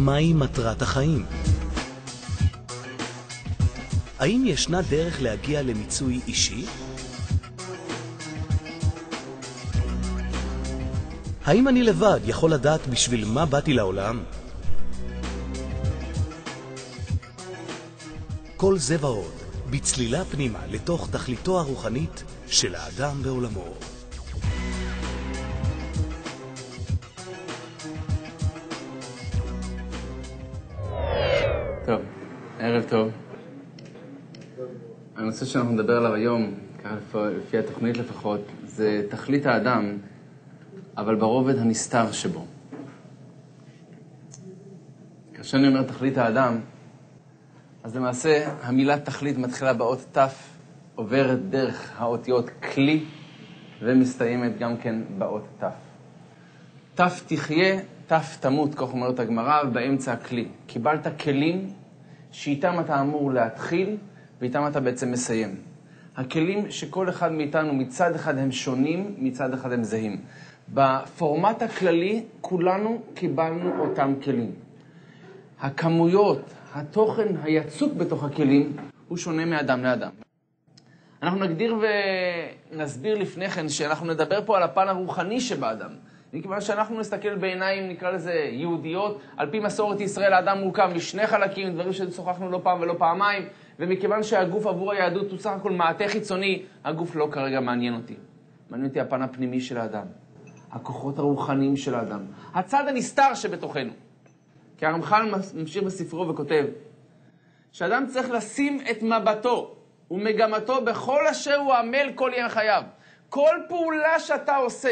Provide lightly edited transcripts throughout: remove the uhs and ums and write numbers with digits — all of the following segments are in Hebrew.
מהי מטרת החיים? האם ישנה דרך להגיע למיצוי אישי? האם אני לבד יכול לדעת בשביל מה באתי לעולם? כל זה ועוד, בצלילה פנימה לתוך תכליתו הרוחנית של האדם בעולמו. טוב, ערב טוב. הנושא שאנחנו נדבר עליו היום, לפי התוכנית לפחות, זה תכלית האדם, אבל ברובד הנסתר שבו. כאשר אני אומר תכלית האדם, אז למעשה המילה תכלית מתחילה באות תף, עוברת דרך האותיות כלי, ומסתיימת גם כן באות תף. תף תחיה, תף תמות, כך אומרת הגמרא, ובאמצע הכלי. קיבלת כלים שאיתם אתה אמור להתחיל, ואיתם אתה בעצם מסיים. הכלים שכל אחד מאיתנו מצד אחד הם שונים, מצד אחד הם זהים. בפורמט הכללי כולנו קיבלנו אותם כלים. הכמויות, התוכן, היצוק בתוך הכלים הוא שונה מאדם לאדם. אנחנו נגדיר ונסביר לפני כן שאנחנו נדבר פה על הפן הרוחני שבאדם. מכיוון שאנחנו נסתכל בעיניים, נקרא לזה יהודיות, על פי מסורת ישראל האדם מורכב משני חלקים, דברים ששוחחנו לא פעם ולא פעמיים, ומכיוון שהגוף עבור היהדות הוא סך הכל מעטה חיצוני, הגוף לא כרגע מעניין אותי. מעניין אותי הפן הפנימי של האדם, הכוחות הרוחניים של האדם, הצד הנסתר שבתוכנו. כי הרמח"ל ממשיך בספרו וכותב, שאדם צריך לשים את מבטו ומגמתו בכל אשר הוא עמל כל ימי חייו. כל פעולה שאתה עושה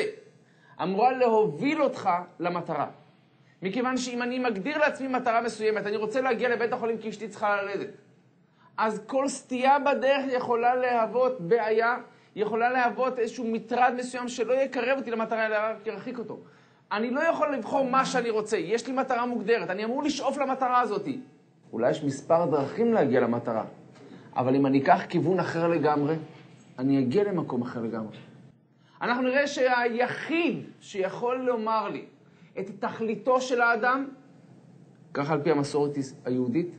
אמורה להוביל אותך למטרה. מכיוון שאם אני מגדיר לעצמי מטרה מסוימת, אני רוצה להגיע לבית החולים כי אשתי צריכה ללדת. אז כל סטייה בדרך יכולה להוות בעיה, יכולה להוות איזשהו מטרד מסוים שלא יקרב אותי למטרה, אלא רק ירחיק אותו. אני לא יכול לבחור מה שאני רוצה, יש לי מטרה מוגדרת, אני אמור לשאוף למטרה הזאת. אולי יש מספר דרכים להגיע למטרה, אבל אם אני אקח כיוון אחר לגמרי, אני אגיע למקום אחר לגמרי. אנחנו נראה שהיחיד שיכול לומר לי את תכליתו של האדם, ככה על פי המסורת היהודית,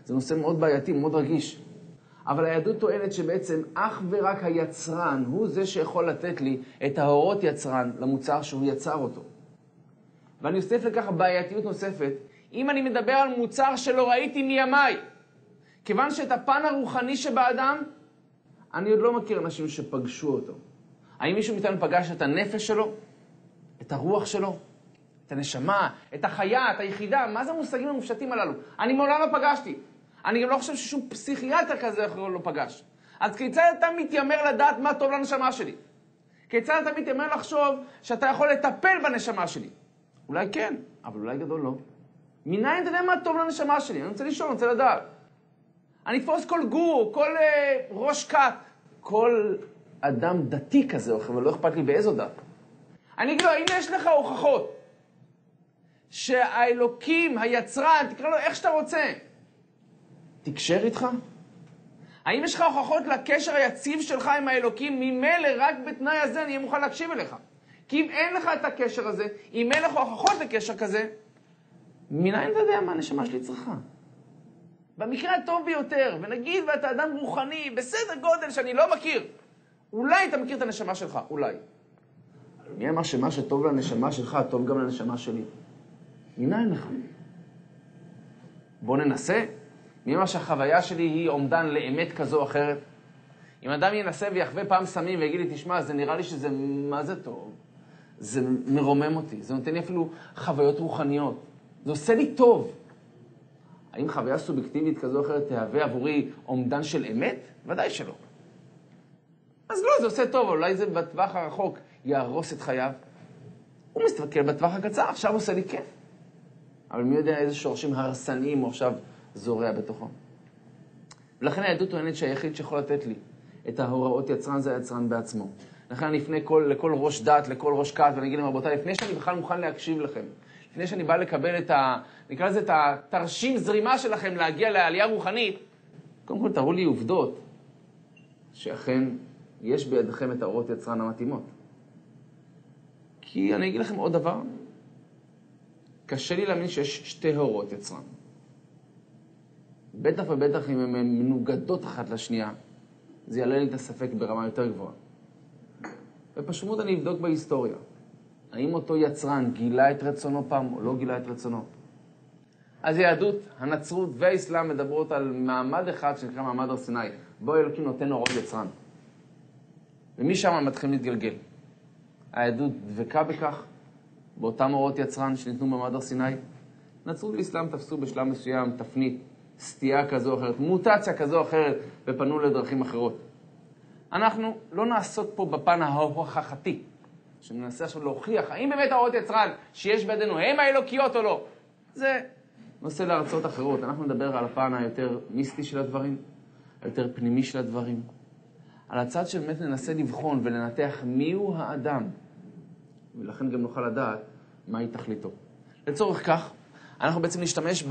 זה נושא מאוד בעייתי, מאוד רגיש. אבל היהדות טוענת שבעצם אך ורק היצרן הוא זה שיכול לתת לי את ההורות יצרן למוצר שהוא יצר אותו. ואני אוסיף לכך בעייתיות נוספת, אם אני מדבר על מוצר שלא ראיתי מימיי, כיוון שאת הפן הרוחני שבאדם, אני עוד לא מכיר אנשים שפגשו אותו. האם מישהו מאיתנו פגש את הנפש שלו, את הרוח שלו, את הנשמה, את החיה, את היחידה? מה זה המושגים המופשטים הללו? אני מעולם לא פגשתי. אני גם לא חושב ששום פסיכיאטר כזה לא פגש. אז כיצד אתה מתיימר לדעת מה טוב לנשמה שלי? כיצד אתה מתיימר לחשוב שאתה יכול לטפל בנשמה שלי? אולי כן, אבל אולי גדול לא. מניין אתה יודע מה טוב לנשמה שלי? אני רוצה לשאול, אני רוצה לדעת. אני אתפוס כל גור, כל ראש כת, כל אדם דתי כזה, אבל לא אכפת לי באיזו דת. אני אגיד לו, הנה יש לך הוכחות שהאלוקים, היצרן, תקרא לו איך שאתה רוצה, תקשר איתך? האם יש לך הוכחות לקשר היציב שלך עם האלוקים? ממילא רק בתנאי הזה אני אהיה מוכן להקשיב אליך. כי אם אין לך את הקשר הזה, אם אין לך הוכחות לקשר כזה, מניין אתה יודע מה הנשמה שלי צריכה? במקרה הטוב ביותר, ונגיד ואתה אדם רוחני, בסדר גודל שאני לא מכיר, אולי אתה מכיר את הנשמה שלך, אולי. מי אמר שמה שטוב לנשמה שלך, טוב גם לנשמה שלי? מניין לך? בוא ננסה. מי אמר שהחוויה שלי היא עומדן לאמת כזו או אחרת? אם אדם ינסה ויחווה פעם סמים ויגיד לי, תשמע, זה נראה לי שזה, מה זה טוב? זה מרומם אותי, זה נותן לי אפילו חוויות רוחניות. זה עושה לי טוב. האם חוויה סובייקטיבית כזו או אחרת תהווה עבורי עומדן של אמת? ודאי שלא. אז לא, זה עושה טוב, אולי זה בטווח הרחוק יהרוס את חייו. הוא מסתכל בטווח הקצר, עכשיו עושה לי כיף. אבל מי יודע איזה שורשים הרסניים הוא עכשיו זורע בתוכו. ולכן היהדות טוענת שהיחיד שיכול לתת לי את ההוראות יצרן זה היצרן בעצמו. לכן אני אפנה לכל ראש דת, לכל ראש כת, ואני אגיד להם, רבותיי, לפני שאני בכלל מוכן להקשיב לכם, לפני שאני בא לקבל נקרא לזה את התרשים זרימה שלכם להגיע לעלייה רוחנית, קודם כל תראו לי עובדות שאכן יש בידכם את ההוראות יצרן המתאימות. כי אני אגיד לכם עוד דבר, קשה לי להאמין שיש שתי הורות יצרן. בטח ובטח אם הן מנוגדות אחת לשנייה, זה יעלה לי את הספק ברמה יותר גבוהה. ופשוט אני אבדוק בהיסטוריה. האם אותו יצרן גילה את רצונו פעם או לא גילה את רצונו? אז יהדות, הנצרות והאסלאם מדברות על מעמד אחד שנקרא מעמד הר סיני, בו אלוקים נותן הוראות יצרן. ומשם מתחילים להתגלגל. היהדות דבקה בכך, באותם הוראות יצרן שניתנו במעמד הר סיני. נצרות ואסלאם תפסו בשלב מסוים תפנית, סטייה כזו או אחרת, מוטציה כזו או אחרת, ופנו לדרכים אחרות. אנחנו לא נעסוק פה בפן ההוכחתי, שננסה עכשיו להוכיח, האם באמת ההוראות יצרן שיש בידינו, הם האלוקיות או לא? זה נושא להרצאות אחרות. אנחנו נדבר על הפן היותר מיסטי של הדברים, היותר פנימי של הדברים. על הצד שבאמת ננסה לבחון ולנתח מיהו האדם, ולכן גם נוכל לדעת מהי תכליתו. לצורך כך, אנחנו בעצם נשתמש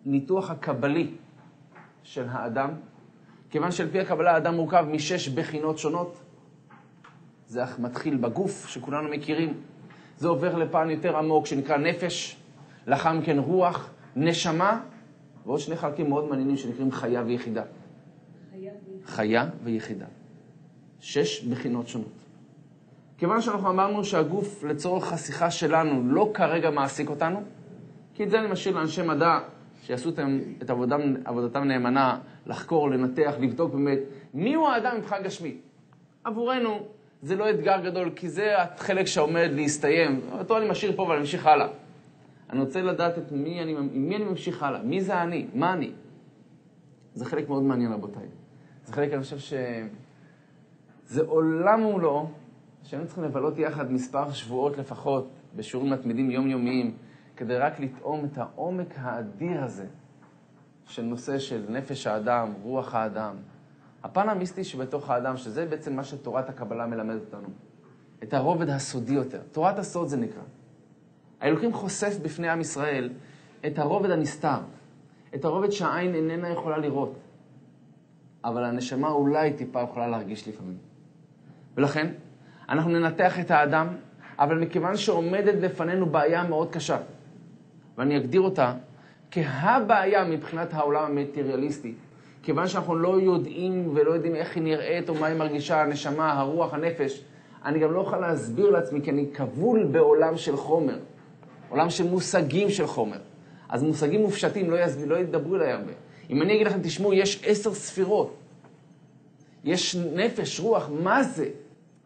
בניתוח הקבלי של האדם, כיוון שלפי הקבלה האדם מורכב משש בחינות שונות. זה מתחיל בגוף שכולנו מכירים, זה עובר לפן יותר עמוק שנקרא נפש, לאחר מכן רוח, נשמה, ועוד שני חלקים מאוד מעניינים שנקראים חיה ויחידה. חיה ויחידה. 6 בחינות שונות. כיוון שאנחנו אמרנו שהגוף לצורך השיחה שלנו לא כרגע מעסיק אותנו, כי את זה אני משאיר לאנשי מדע שיעשו את עבודתם נאמנה, לחקור, לנתח, לבדוק באמת מיהו האדם מבחינה גשמית. עבורנו זה לא אתגר גדול, כי זה החלק שעומד להסתיים. אותו אני משאיר פה ואני ממשיך הלאה. אני רוצה לדעת עם מי אני ממשיך הלאה. מי זה אני? מה אני? זה חלק מאוד מעניין, רבותיי. זה חלק, אני חושב זה עולם מולו, שהיינו צריכים לבלות יחד מספר שבועות לפחות, בשיעורים מתמידים יומיומיים, כדי רק לטעום את העומק האדיר הזה, של נושא של נפש האדם, רוח האדם. הפן המיסטי שבתוך האדם, שזה בעצם מה שתורת הקבלה מלמדת אותנו. את הרובד הסודי יותר. תורת הסוד זה נקרא. האלוקים חושף בפני עם ישראל את הרובד הנסתר, את הרובד שהעין איננה יכולה לראות, אבל הנשמה אולי טיפה יכולה להרגיש לפעמים. ולכן, אנחנו ננתח את האדם, אבל מכיוון שעומדת לפנינו בעיה מאוד קשה, ואני אגדיר אותה כהבעיה מבחינת העולם המטריאליסטי, כיוון שאנחנו לא יודעים ולא יודעים איך היא נראית או מה היא מרגישה, הנשמה, הרוח, הנפש, אני גם לא אוכל להסביר לעצמי, כי אני כבול בעולם של חומר, עולם של מושגים של חומר. אז מושגים מופשטים לא ידברו אליי הרבה. אם אני אגיד לכם, תשמעו, יש 10 ספירות, יש נפש, רוח, מה זה?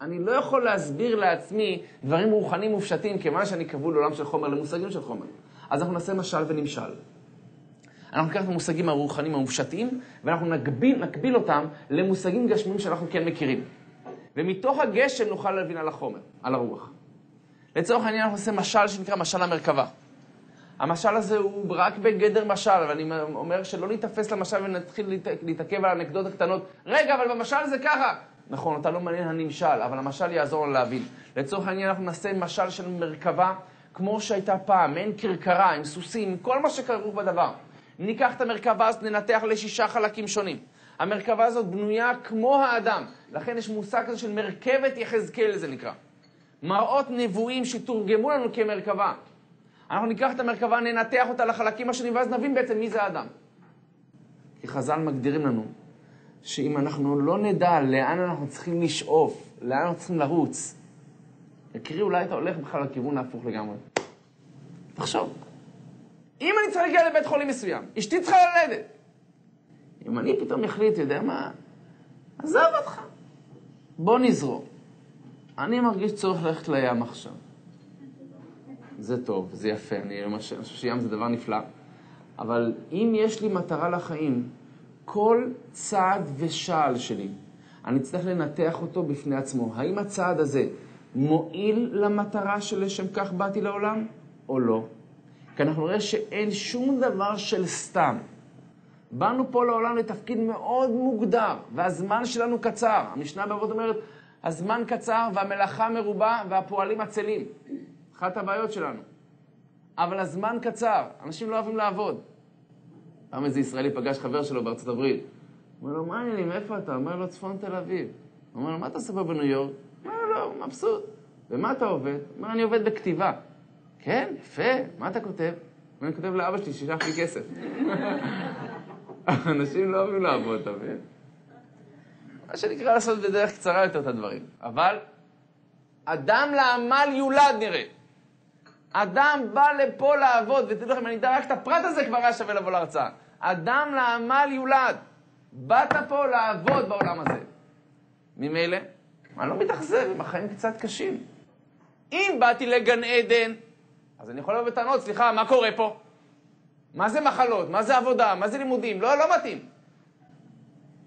אני לא יכול להסביר לעצמי דברים רוחניים מופשטים, כיוון שאני כבול לעולם של חומר, למושגים של חומר. אז אנחנו נעשה משל ונמשל. אנחנו ניקח את המושגים הרוחניים המופשטים, ואנחנו נקביל אותם למושגים גשמיים שאנחנו כן מכירים. ומתוך הגשם נוכל להבין על החומר, על הרוח. לצורך העניין אנחנו נעשה משל שנקרא משל המרכבה. המשל הזה הוא רק בגדר משל, ואני אומר שלא נתאפס למשל ונתחיל להתעכב על האנקדוטות הקטנות. רגע, אבל במשל זה ככה. נכון, אתה לא מעניין הנמשל, אבל המשל יעזור לנו להבין. לצורך העניין אנחנו נעשה משל של מרכבה, כמו שהייתה פעם, אין קרקרה, עם סוסים, עם כל מה שכרוך בדבר. ניקח את המרכבה הזאת, ננתח ל6 חלקים שונים. המרכבה הזאת בנויה כמו האדם, לכן יש מושג כזה של מרכבת יחזקאל, זה נקרא. מראות נבואים שתורגמו לנו כמרכבה. אנחנו ניקח את המרכבה, ננתח אותה לחלקים השונים, ואז נבין בעצם מי זה האדם. כי חז"ל מגדירים לנו, שאם אנחנו לא נדע לאן אנחנו צריכים לשאוף, לאן אנחנו צריכים לרוץ, יקרי, אולי אתה הולך בכלל לכיוון ההפוך לגמרי. תחשוב, אם אני צריך להגיע לבית חולים מסוים, אשתי צריכה ללדת. אם אני פתאום יחליט, יודע מה, עזוב אותך. בוא נזרום. אני מרגיש צורך ללכת לים עכשיו. זה טוב, זה יפה, אני חושב שים זה דבר נפלא. אבל אם יש לי מטרה לחיים, כל צעד ושעל שלי, אני צריך לנתח אותו בפני עצמו. האם הצעד הזה מועיל למטרה שלשם כך באתי לעולם, או לא? כי אנחנו נראה שאין שום דבר של סתם. באנו פה לעולם לתפקיד מאוד מוגדר, והזמן שלנו קצר. המשנה באבות אומרת, הזמן קצר והמלאכה מרובה והפועלים עצלים. אחת הבעיות שלנו. אבל הזמן קצר, אנשים לא אוהבים לעבוד. פעם איזה ישראלי פגש חבר שלו בארצות הברית. הוא אומר לו, מה העניינים, איפה אתה? הוא אומר לו, צפון תל אביב. הוא אומר לו, מה אתה עושה בניו יורק? הוא אומר לו, מבסוט. ומה אתה עובד? הוא אומר, אני עובד בכתיבה. כן, יפה, מה אתה כותב? אני כותב לאבא שלי שישלח לי כסף. אנשים לא אוהבים לעבוד, אתה מבין? מה שנקרא לעשות בדרך קצרה יותר את הדברים. אבל אדם לעמל יולד נראה. אדם בא לפה לעבוד, ותדעו לכם, אני יודע רק את הפרט הזה כבר היה שווה לבוא להרצאה. אדם לעמל יולד. באת פה לעבוד בעולם הזה. ממילא, אני לא מתאכזב, הם החיים קצת קשים. אם באתי לגן עדן, אז אני יכול לבוא בטענות, סליחה, מה קורה פה? מה זה מחלות? מה זה עבודה? מה זה לימודים? לא מתאים.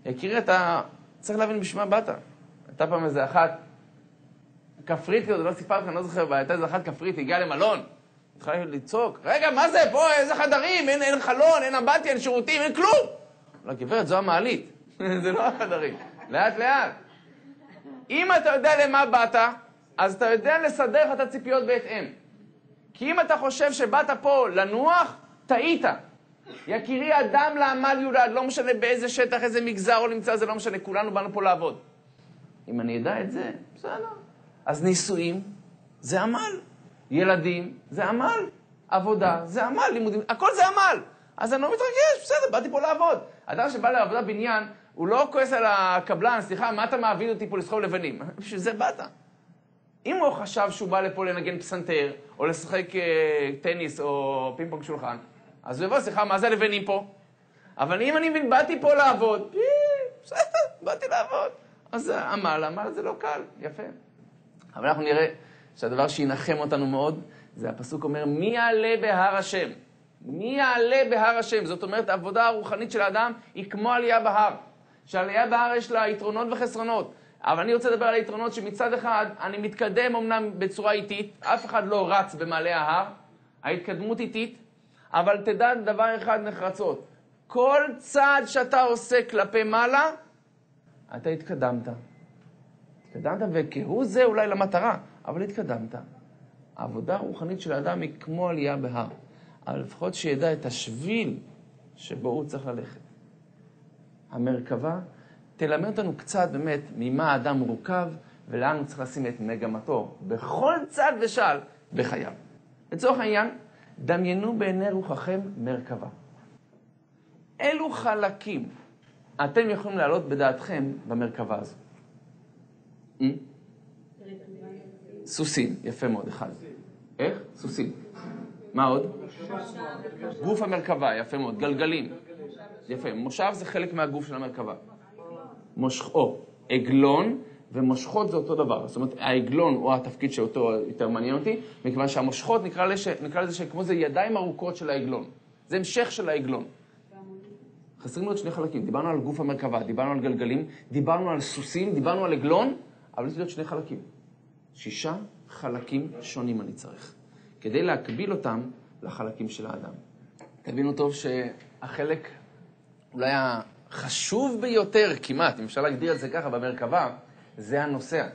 יקירי, אתה צריך להבין בשביל מה באת. הייתה פעם איזה אחת, כפרית, לא סיפרת לך, אני לא זוכר, הייתה איזה אחת כפרית, הגיעה למלון, התחילה לצעוק, רגע, מה זה? פה איזה חדרים, אין חלון, אין אמבטיה, אין שירותים, אין כלום. לא, גברת, זו המעלית. זה לא החדרים. לאט לאט. אם אתה יודע למה באת, אז אתה יודע לסדר לך את הציפיות בהתאם. כי אם אתה חושב שבאת פה לנוח, טעית. יקירי, אדם לעמל יולד, לא משנה באיזה שטח, איזה מגזר או נמצא, זה לא משנה, כולנו באנו פה לעבוד. אם אני אדע את זה, בסדר. אז נישואים, זה עמל. ילדים, זה עמל. עבודה, זה עמל. לימודים, הכל זה עמל. אז אני לא מתרגש, בסדר, באתי פה לעבוד. אדם שבא לעבודה בניין, הוא לא כועס על הקבלן, סליחה, מה אתה מעביד אותי פה לסחוב לבנים? בשביל זה באת. אם הוא חשב שהוא בא לפה לנגן פסנתר, או לשחק טניס או פינג-פונג שולחן, אז הוא יבוא, סליחה, מה זה הלבנים פה? אבל אם אני מבין, באתי פה לעבוד, בסדר, באתי לעבוד. אז עמל זה לא קל, יפה. אבל אנחנו נראה שהדבר שינחם אותנו מאוד, זה הפסוק אומר, מי יעלה בהר השם? מי יעלה בהר השם? זאת אומרת, העבודה הרוחנית של האדם היא כמו עלייה בהר. שעלייה בהר יש לה יתרונות וחסרונות. אבל אני רוצה לדבר על היתרונות שמצד אחד אני מתקדם אמנם בצורה איטית, אף אחד לא רץ במעלה ההר, ההתקדמות איטית, אבל תדע דבר אחד נחרצות. כל צעד שאתה עושה כלפי מעלה, אתה התקדמת. התקדמת וכהו זה אולי למטרה, אבל התקדמת. העבודה הרוחנית של האדם היא כמו עלייה בהר. אבל לפחות שידע את השביל שבו הוא צריך ללכת. המרכבה תלמד אותנו קצת באמת ממה האדם מורכב ולאן הוא צריך לשים את מגמתו בכל צד ושעל בחייו. לצורך העניין, דמיינו בעיני רוחכם מרכבה. אילו חלקים אתם יכולים לעלות בדעתכם במרכבה הזו? סוסים, יפה מאוד, אחד. איך? סוסים. מה עוד? גוף המרכבה, יפה מאוד. גלגלים. יפה, מושב זה חלק מהגוף של המרכבה. עגלון ומושכות זה אותו דבר. זאת אומרת, העגלון הוא התפקיד שאותו יותר מעניין אותי, מכיוון שהמושכות נקרא לזה שכמו זה ידיים ארוכות של העגלון. זה המשך של העגלון. חסרים עוד שני חלקים. דיברנו על גוף המרכבה, דיברנו על גלגלים, דיברנו על סוסים, דיברנו על עגלון, אבל יש לי עוד שני חלקים. 6 חלקים שונים אני צריך. כדי להקביל אותם לחלקים של האדם. תבינו טוב שהחלק אולי החשוב ביותר כמעט, אם אפשר להגדיר את זה ככה במרכבה, זה הנוסע.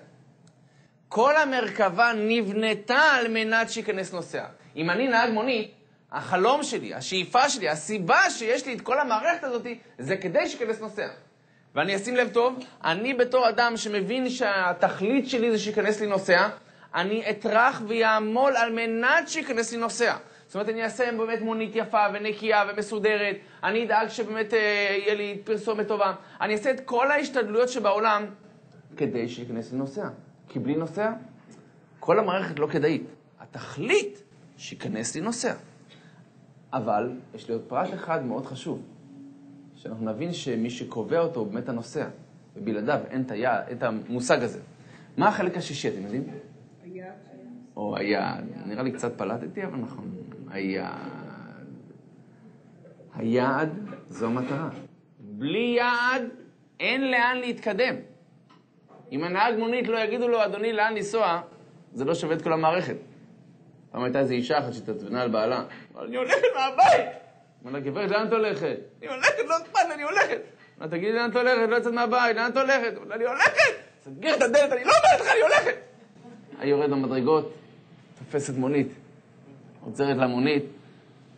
כל המרכבה נבנתה על מנת שיכנס נוסע. אם אני נהג מונית, החלום שלי, השאיפה שלי, הסיבה שיש לי את כל המערכת הזאת, זה כדי שיכנס נוסע. ואני אשים לב טוב, אני בתור אדם שמבין שהתכלית שלי זה שיכנס לי נוסע, אני אטרח ויעמול על מנת שיכנס לי נוסע. זאת אומרת, אני אעשה באמת מונית יפה ונקייה ומסודרת, אני אדאג שבאמת יהיה לי פרסומת טובה, אני אעשה את כל ההשתדלויות שבעולם כדי שיכנס לי נוסע. כי בלי נוסע, כל המערכת לא כדאית. התכלית שיכנס לי נוסע. אבל יש לי עוד פרט אחד מאוד חשוב, שאנחנו נבין שמי שקובע אותו הוא באמת הנוסע, ובלעדיו אין את המושג הזה. מה החלק השישי, אתם יודעים? היעד. או היעד. נראה לי קצת פלטתי, אבל נכון. היעד זו המטרה. בלי יעד אין לאן להתקדם. אם הנהג מונית לא יגידו לו, אדוני, לאן לנסוע, זה לא שווה את כל המערכת. פעם הייתה איזו אישה אחת שתתבנה על בעלה. אני הולכת מהבית. אמר לה, גברת, לאן את הולכת? אני הולכת, לא אכפת, אני הולכת. אמר, תגידי לאן את הולכת, לא יצאת מהבית, לאן את הולכת? אמר, אני הולכת. סגר את הדלת, אני לא אומרת לך, אני הולכת. היא יורד במדרגות, תופסת מונית, עוצרת למונית,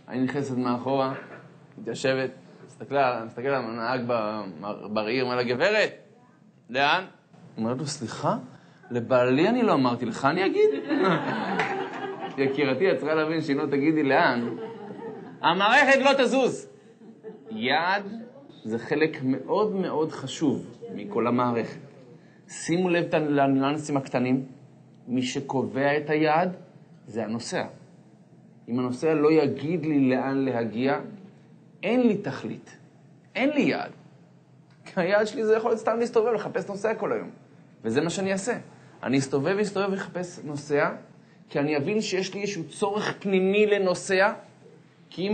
היא נכנסת מאחורה, מתיישבת, מסתכל על הנהג ברעיר, אמר לה, גברת, לאן? אמר לו, סליחה, לבעלי אני לא אמרתי, לך אני אגיד? יקירתי, את צריכה להבין שאם לא תגידי לאן, המערכת לא תזוז. יעד זה חלק מאוד מאוד חשוב מכל המערכת. שימו לב לניואנסים הקטנים. מי שקובע את היעד זה הנוסע. אם הנוסע לא יגיד לי לאן להגיע, אין לי תכלית. אין לי יעד. כי היעד שלי זה יכול להיות סתם להסתובב, לחפש נוסע כל היום. וזה מה שאני אעשה. אני אסתובב ולחפש נוסע, כי אני אבין שיש לי איזשהו צורך פנימי לנוסע, כי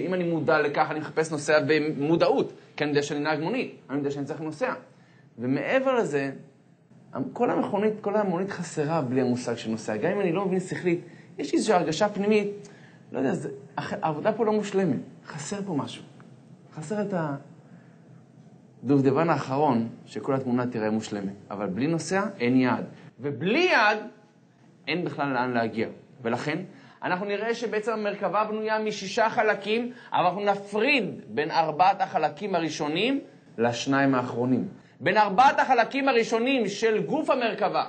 אם אני מודע לכך, אני מחפש נוסע במודעות, כי אני יודע שאני נהג מונית, אני יודע שאני צריך נוסע. ומעבר לזה, כל המונית חסרה בלי המושג של נוסע. גם אם אני לא מבין שכלית, יש לי איזושהי הרגשה פנימית, לא יודע, העבודה פה לא מושלמת, חסר פה משהו. חסר את הדובדבן האחרון, שכל התמונה תראה מושלמת. אבל בלי נוסע, אין יעד. ובלי יעד, אין בכלל לאן להגיע. ולכן, אנחנו נראה שבעצם המרכבה בנויה מ6 חלקים, אבל אנחנו נפריד בין 4 החלקים הראשונים לשניים האחרונים. בין 4 החלקים הראשונים של גוף המרכבה,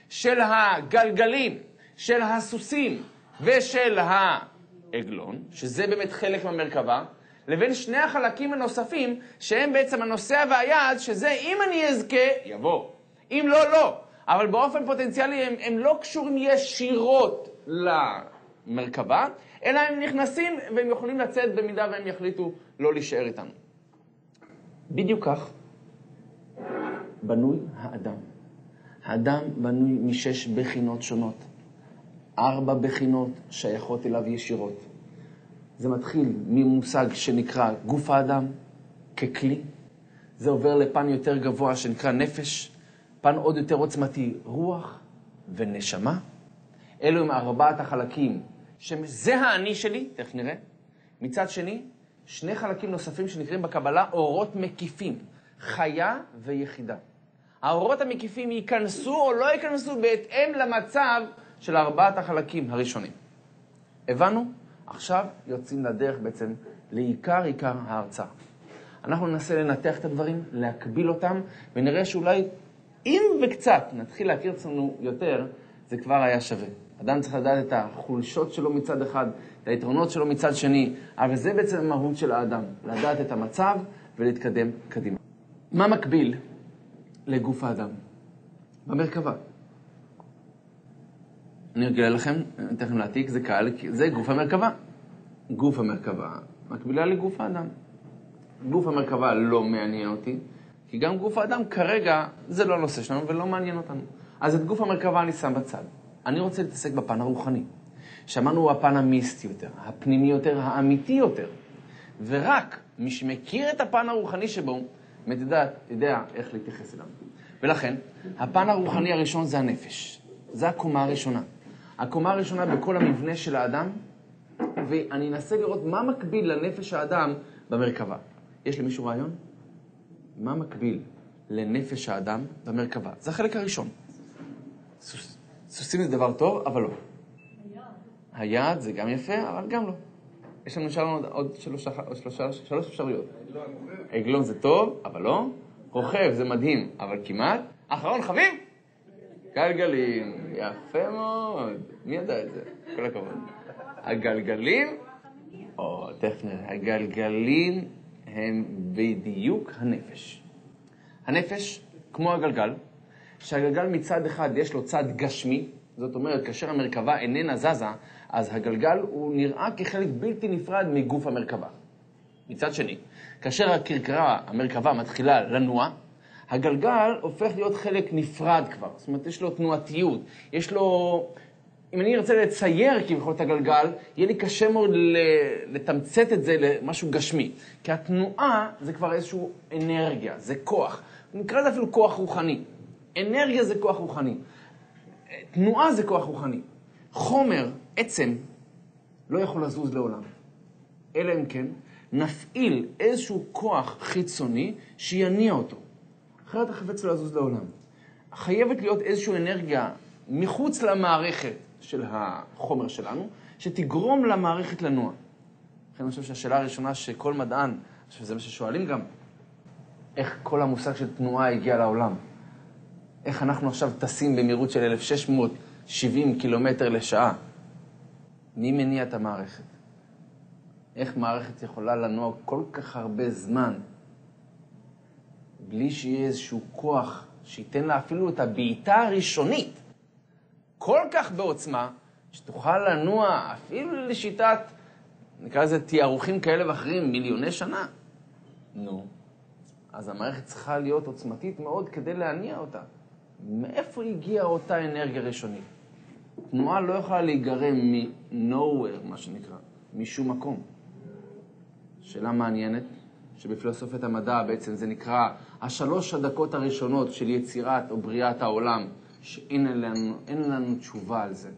של הגלגלים, של הסוסים ושל העגלון, שזה באמת חלק מהמרכבה, לבין 2 החלקים הנוספים, שהם בעצם הנוסע והיעד, שזה אם אני אזכה, יבוא. אם לא, לא. אבל באופן פוטנציאלי הם לא קשורים ישירות למרכבה, אלא הם נכנסים והם יכולים לצאת במידה והם יחליטו לא להישאר איתנו. בדיוק כך בנוי האדם. האדם בנוי מ6 בחינות שונות. 4 בחינות שייכות אליו ישירות. זה מתחיל ממושג שנקרא גוף האדם ככלי. זה עובר לפן יותר גבוה שנקרא נפש. פן עוד יותר עוצמתי, רוח ונשמה. אלו הם 4 החלקים, שזה האני שלי, תכף נראה. מצד שני, 2 חלקים נוספים שנקראים בקבלה אורות מקיפים, חיה ויחידה. האורות המקיפים ייכנסו או לא ייכנסו בהתאם למצב של 4 החלקים הראשונים. הבנו? עכשיו יוצאים לדרך בעצם לעיקר ההרצאה. אנחנו ננסה לנתח את הדברים, להקביל אותם, ונראה שאולי אם וקצת נתחיל להכיר עצמנו יותר, זה כבר היה שווה. אדם צריך לדעת את החולשות שלו מצד אחד, את היתרונות שלו מצד שני, אבל זה בעצם המהות של האדם, לדעת את המצב ולהתקדם קדימה. מה מקביל לגוף האדם? במרכבה. אני אגלה לכם, תכף להעתיק, זה קהל, זה גוף המרכבה. גוף המרכבה מקבילה לגוף האדם. גוף המרכבה לא מעניין אותי, כי גם גוף האדם כרגע זה לא הנושא שלנו ולא מעניין אותנו. אז את גוף המרכבה אני שם בצד. אני רוצה להתעסק בפן הרוחני. שמענו הוא הפן המיסטי יותר, הפנימי יותר, האמיתי יותר. ורק מי שמכיר את הפן הרוחני שבו, יודע איך להתייחס אליו. ולכן, הפן הרוחני הראשון זה הנפש. זה הקומה הראשונה. הקומה הראשונה בכל המבנה של האדם, ואני אנסה לראות מה מקביל לנפש האדם במרכבה. יש למישהו רעיון? מה מקביל לנפש האדם במרכבה? זה החלק הראשון. סוסים זה דבר טוב, אבל לא. היעד זה גם יפה, אבל גם לא. יש לנו עוד 3 אפשרויות. עגלון זה טוב, אבל לא. רוכב זה מדהים, אבל כמעט. אחרון חביב? גלגלים. יפה מאוד. מי ידע את זה? כל הכבוד. הגלגלים, תכף נראה. הגלגלים הם בדיוק הנפש. הנפש, כמו הגלגל, שהגלגל מצד אחד יש לו צד גשמי, זאת אומרת, כאשר המרכבה איננה זזה, אז הגלגל הוא נראה כחלק בלתי נפרד מגוף המרכבה. מצד שני, כאשר הכרכרה, המרכבה, מתחילה לנוע, הגלגל הופך להיות חלק נפרד כבר. זאת אומרת, יש לו תנועתיות, יש לו... אם אני רוצה לצייר כביכול את הגלגל, יהיה לי קשה מאוד לתמצת את זה למשהו גשמי. כי התנועה זה כבר איזשהו אנרגיה, זה כוח. נקרא לזה אפילו כוח רוחני. אנרגיה זה כוח רוחני. תנועה זה כוח רוחני. חומר, עצם, לא יכול לזוז לעולם. אלא אם כן, נפעיל איזשהו כוח חיצוני שיניע אותו. אחרת החפץ לא לזוז לעולם. חייבת להיות איזושהי אנרגיה מחוץ למערכת של החומר שלנו, שתגרום למערכת לנוע. לכן אני חושב שהשאלה הראשונה שכל מדען, שזה מה ששואלים גם, איך כל המושג של תנועה הגיע לעולם? איך אנחנו עכשיו טסים במהירות של 1670 קילומטר לשעה? מי מניע את המערכת? איך מערכת יכולה לנוע כל כך הרבה זמן, בלי שיהיה איזשהו כוח שייתן לה אפילו את הבעיטה הראשונית, כל כך בעוצמה, שתוכל לנוע אפילו לשיטת, נקרא לזה תיארוכים כאלה ואחרים, מיליוני שנה. נו, אז המערכת צריכה להיות עוצמתית מאוד כדי להניע אותה. מאיפה הגיעה אותה אנרגיה ראשונית? תנועה לא יכולה להיגרם מ-nowhere, מה שנקרא, משום מקום. שאלה מעניינת, שבפילוסופיית המדע בעצם זה נקרא 3 הדקות הראשונות של יצירת או בריאת העולם, שאין לנו תשובה על זה.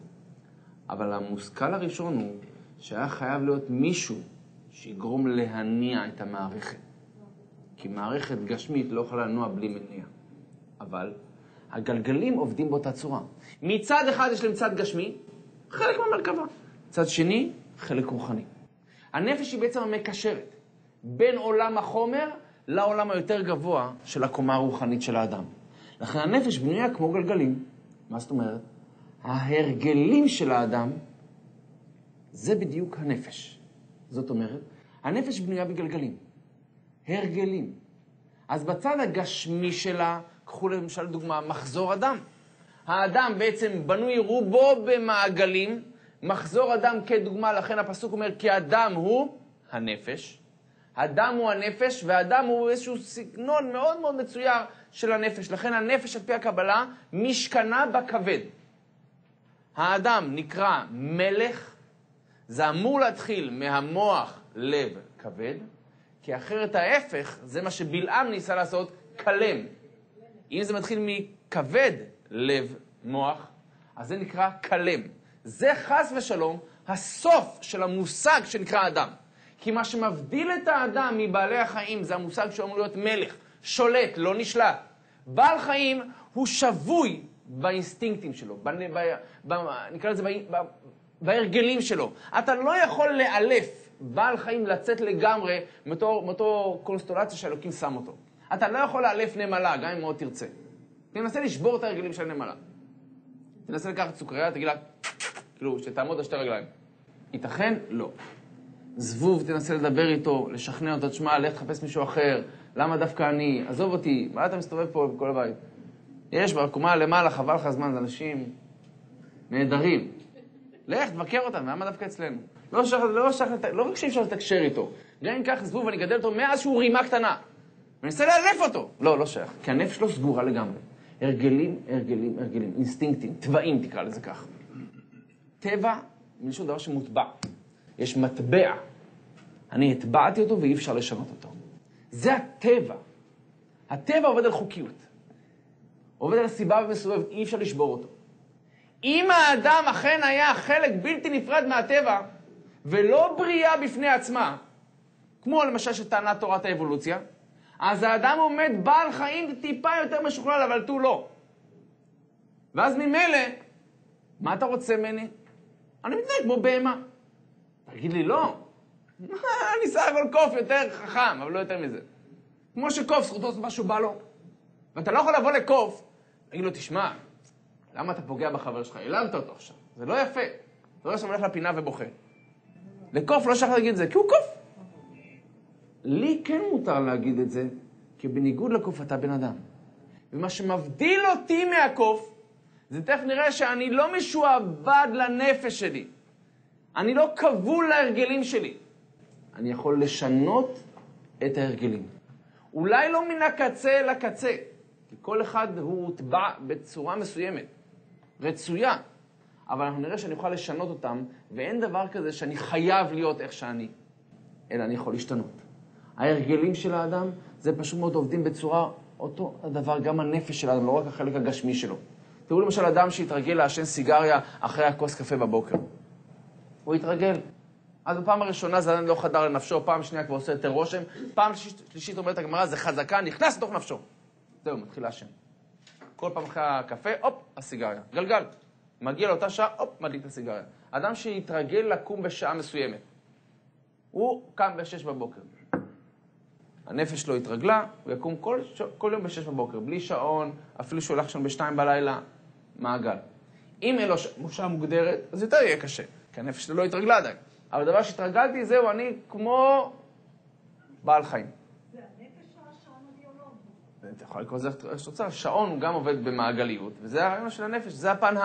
אבל המושכל הראשון הוא שהיה חייב להיות מישהו שיגרום להניע את המערכת. כי מערכת גשמית לא יכולה לנוע בלי מניע. אבל הגלגלים עובדים באותה צורה. מצד אחד יש להם צד גשמי, חלק מהמרכבה. צד שני, חלק רוחני. הנפש היא בעצם המקשרת בין עולם החומר לעולם היותר גבוה של הקומה הרוחנית של האדם. לכן הנפש בנויה כמו גלגלים. מה זאת אומרת? ההרגלים של האדם זה בדיוק הנפש. זאת אומרת, הנפש בנויה בגלגלים. הרגלים. אז בצד הגשמי שלה, קחו למשל דוגמה, מחזור אדם. האדם בעצם בנוי רובו במעגלים. מחזור אדם כדוגמה, לכן הפסוק אומר, כי האדם הוא הנפש. האדם הוא הנפש, והאדם הוא איזשהו סגנון מאוד מאוד מצויר של הנפש. לכן הנפש על פי הקבלה משכנה בכבד. האדם נקרא מלך, זה אמור להתחיל מהמוח לב כבד, כי אחרת ההפך, זה מה שבלעם ניסה לעשות, קלם. אם זה מתחיל מכבד לב מוח, אז זה נקרא קלם. זה חס ושלום הסוף של המושג שנקרא אדם. כי מה שמבדיל את האדם מבעלי החיים זה המושג שהוא אמור להיות מלך, שולט, לא נשלט. בעל חיים הוא שבוי באינסטינקטים שלו, נקרא לזה בהרגלים שלו. אתה לא יכול לאלף בעל חיים לצאת לגמרי מאותו קונסטולציה שהאלוקים שם אותו. אתה לא יכול לאלף נמלה, גם אם מאוד תרצה. תנסה לשבור את ההרגלים של נמלה. תנסה לקחת סוכריה, תגיד לה, כאילו, שתעמוד על 2 רגליים. ייתכן? לא. זבוב, תנסה לדבר איתו, לשכנע אותו, תשמע, לך תחפש מישהו אחר, למה דווקא אני? עזוב אותי, מה אתה מסתובב פה בכל הבית? יש בקומה למעלה, חבל לך זמן, זה אנשים נהדרים. לך, תבקר אותם, למה דווקא אצלנו? לא רק שאי אפשר לתקשר איתו. גם אם כך זבוב, אני גדל אותו מאז שהוא רימה קטנה. אני אנסה לאלף אותו. לא שייך, כי הנפש לא סגורה לגמרי. הרגלים, אינסטינקטים, טבעים תקרא לזה כך. טבע, מלשון דבר שמוטבע. יש מטבע. אני הטבעתי אותו ואי אפשר לשנות אותו. זה הטבע. הטבע עובד על חוקיות. עובד על סיבה ומסובב, אי אפשר לשבור אותו. אם האדם אכן היה חלק בלתי נפרד מהטבע, ולא בריאה בפני עצמה, כמו למשל שטענה תורת האבולוציה, אז האדם עומד בעל חיים טיפה יותר משוכלל, אבל תו לא. ואז ממילא, מה אתה רוצה ממני? אני מתנהג כמו בהמה. תגיד לי, לא. אני סך הכל קוף יותר חכם, אבל לא יותר מזה. כמו שקוף, זכותו לעשות משהו בא לו. ואתה לא יכול לבוא לקוף, להגיד לו, תשמע, למה אתה פוגע בחבר שלך? העלמת אותו עכשיו. זה לא יפה. אתה רואה שם הולך לפינה ובוכה. לקוף לא שייך להגיד את זה, כי הוא קוף. לי כן מותר להגיד את זה, כי בניגוד לקוף אתה בן אדם. ומה שמבדיל אותי מהקוף, זה תכף נראה שאני לא משועבד לנפש שלי. אני לא כבול להרגלים שלי. אני יכול לשנות את ההרגלים. אולי לא מן הקצה לקצה, כי כל אחד הוא הוטבע בצורה מסוימת, רצויה. אבל אנחנו נראה שאני אוכל לשנות אותם, ואין דבר כזה שאני חייב להיות איך שאני, אלא אני יכול להשתנות. ההרגלים של האדם זה פשוט מאוד עובדים בצורה אותו הדבר, גם הנפש של האדם, לא רק החלק הגשמי שלו. תראו למשל אדם שהתרגל לעשן סיגריה אחרי הכוס קפה בבוקר. הוא התרגל. אז בפעם הראשונה זה לא חדר לנפשו, פעם שנייה כבר עושה יותר רושם, פעם שלישית אומרת הגמרא, זה חזקה, נכנס לתוך נפשו. זהו, מתחיל לעשן. כל פעם אחרי הקפה, הופ, הסיגריה. גלגל. מגיע לאותה שעה, הופ, מדליק את הסיגריה. אדם שהתרגל לקום בשעה מסוימת. הוא קם ב-6 בבוקר. הנפש לא התרגלה, הוא יקום כל יום ב-6 בבוקר, בלי שעון, אפילו שהוא הולך שם ב-2 בלילה, מעגל. אם אין לו שעה מוגדרת, אז יותר יהיה קשה. כי הנפש שלי לא התרגלה עדיין. אבל הדבר שהתרגלתי זהו, אני כמו בעל חיים. זה הנפש או השעון הביולוגי? אתה יכול לקרוא לזה איך שרוצה, השעון הוא גם עובד במעגליות, וזה הרעיון של הנפש, זה הפן,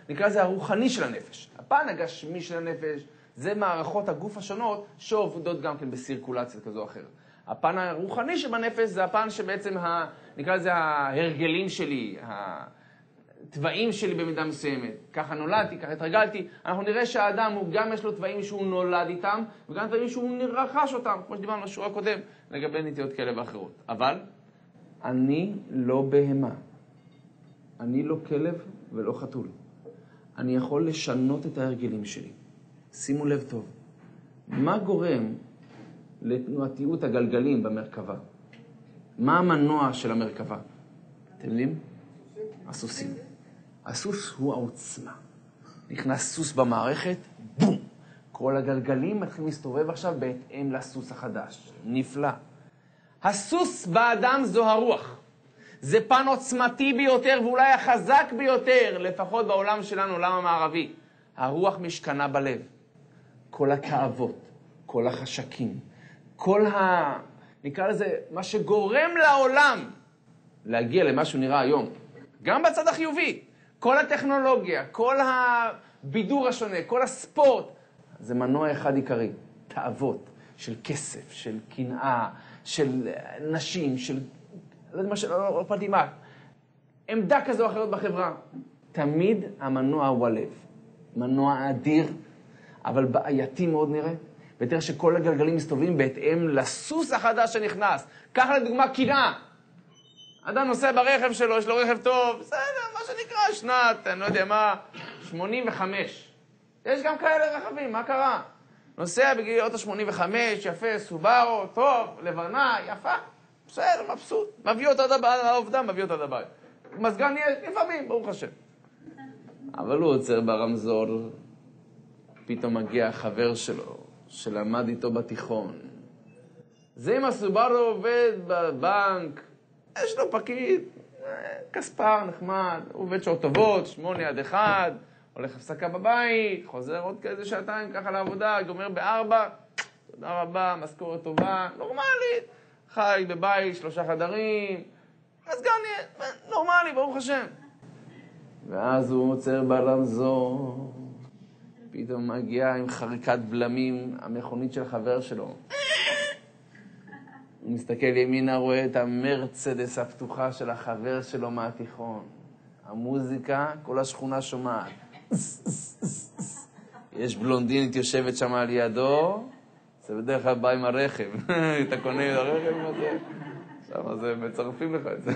נקרא לזה הרוחני של הנפש. הפן הגשמי של הנפש, זה מערכות הגוף השונות שעובדות גם כן בסירקולציה כזו או אחרת. הפן הרוחני שבנפש זה הפן שבעצם, נקרא לזה ההרגלים שלי, הטבעים שלי במידה מסוימת. ככה נולדתי, ככה התרגלתי. אנחנו נראה שהאדם הוא גם יש לו טבעים שהוא נולד איתם, וגם טבעים שהוא נרכש אותם, כמו שדיברנו בשיעור הקודם, לגבי נטיות כאלה ואחרות. אבל אני לא בהמה. אני לא כלב ולא חתול. אני יכול לשנות את ההרגלים שלי. שימו לב טוב. מה גורם לתנועתיות הגלגלים במרכבה? מה המנוע של המרכבה? אתם יודעים? הסוסים. הסוס הוא העוצמה. נכנס סוס במערכת, בום! כל הגלגלים מתחילים להסתובב עכשיו בהתאם לסוס החדש. נפלא. הסוס באדם זו הרוח. זה פן עוצמתי ביותר ואולי החזק ביותר, לפחות בעולם שלנו, עולם המערבי. הרוח משכנה בלב. כל התאוות, כל החשקים, נקרא לזה, מה שגורם לעולם להגיע למה שהוא נראה היום. גם בצד החיובי. כל הטכנולוגיה, כל הבידור השונה, כל הספורט, זה מנוע אחד עיקרי. תאוות של כסף, של קנאה, של נשים, של לא יודע מה שלא פדימה. עמדה כזו או אחרת בחברה. תמיד המנוע הוא הלב. מנוע אדיר, אבל בעייתי מאוד נראה. ותראה שכל הגלגלים מסתובבים בהתאם לסוס החדש שנכנס. קח לדוגמה קנאה. אדם נוסע ברכב שלו, יש לו רכב טוב, בסדר, מה שנקרא, שנת, אני לא יודע מה, 85. יש גם כאלה רכבים, מה קרה? נוסע בגיל אוטו 85, יפה, סובארו, טוב, לבנה, יפה, בסדר, מבסוט. מביא אותה לעובדה, מביא אותה לבית. מזגן יש, לפעמים, ברוך השם. אבל הוא עוצר ברמזור, פתאום מגיע החבר שלו, שלמד איתו בתיכון. זה אם הסובארו עובד בבנק, יש לו פקיד, כספר, נחמד, הוא עובד שעות טובות, 8-1, הולך הפסקה בבית, חוזר עוד כזה שעתיים ככה לעבודה, גומר ב4, תודה רבה, משכורת טובה, נורמלית, חי בבית, 3 חדרים, אז גם נורמלי, ברוך השם. ואז הוא עוצר ברמזור, פתאום מגיע עם חריקת בלמים, המכונית של חבר שלו. הוא מסתכל ימינה, רואה את המרצדס הפתוחה של החבר שלו מהתיכון. המוזיקה, כל השכונה שומעת. יש בלונדינית יושבת שם על ידו, זה בדרך כלל בא עם הרכב. אתה קונה את הרכב הזה, שם זה מצרפים לך את זה.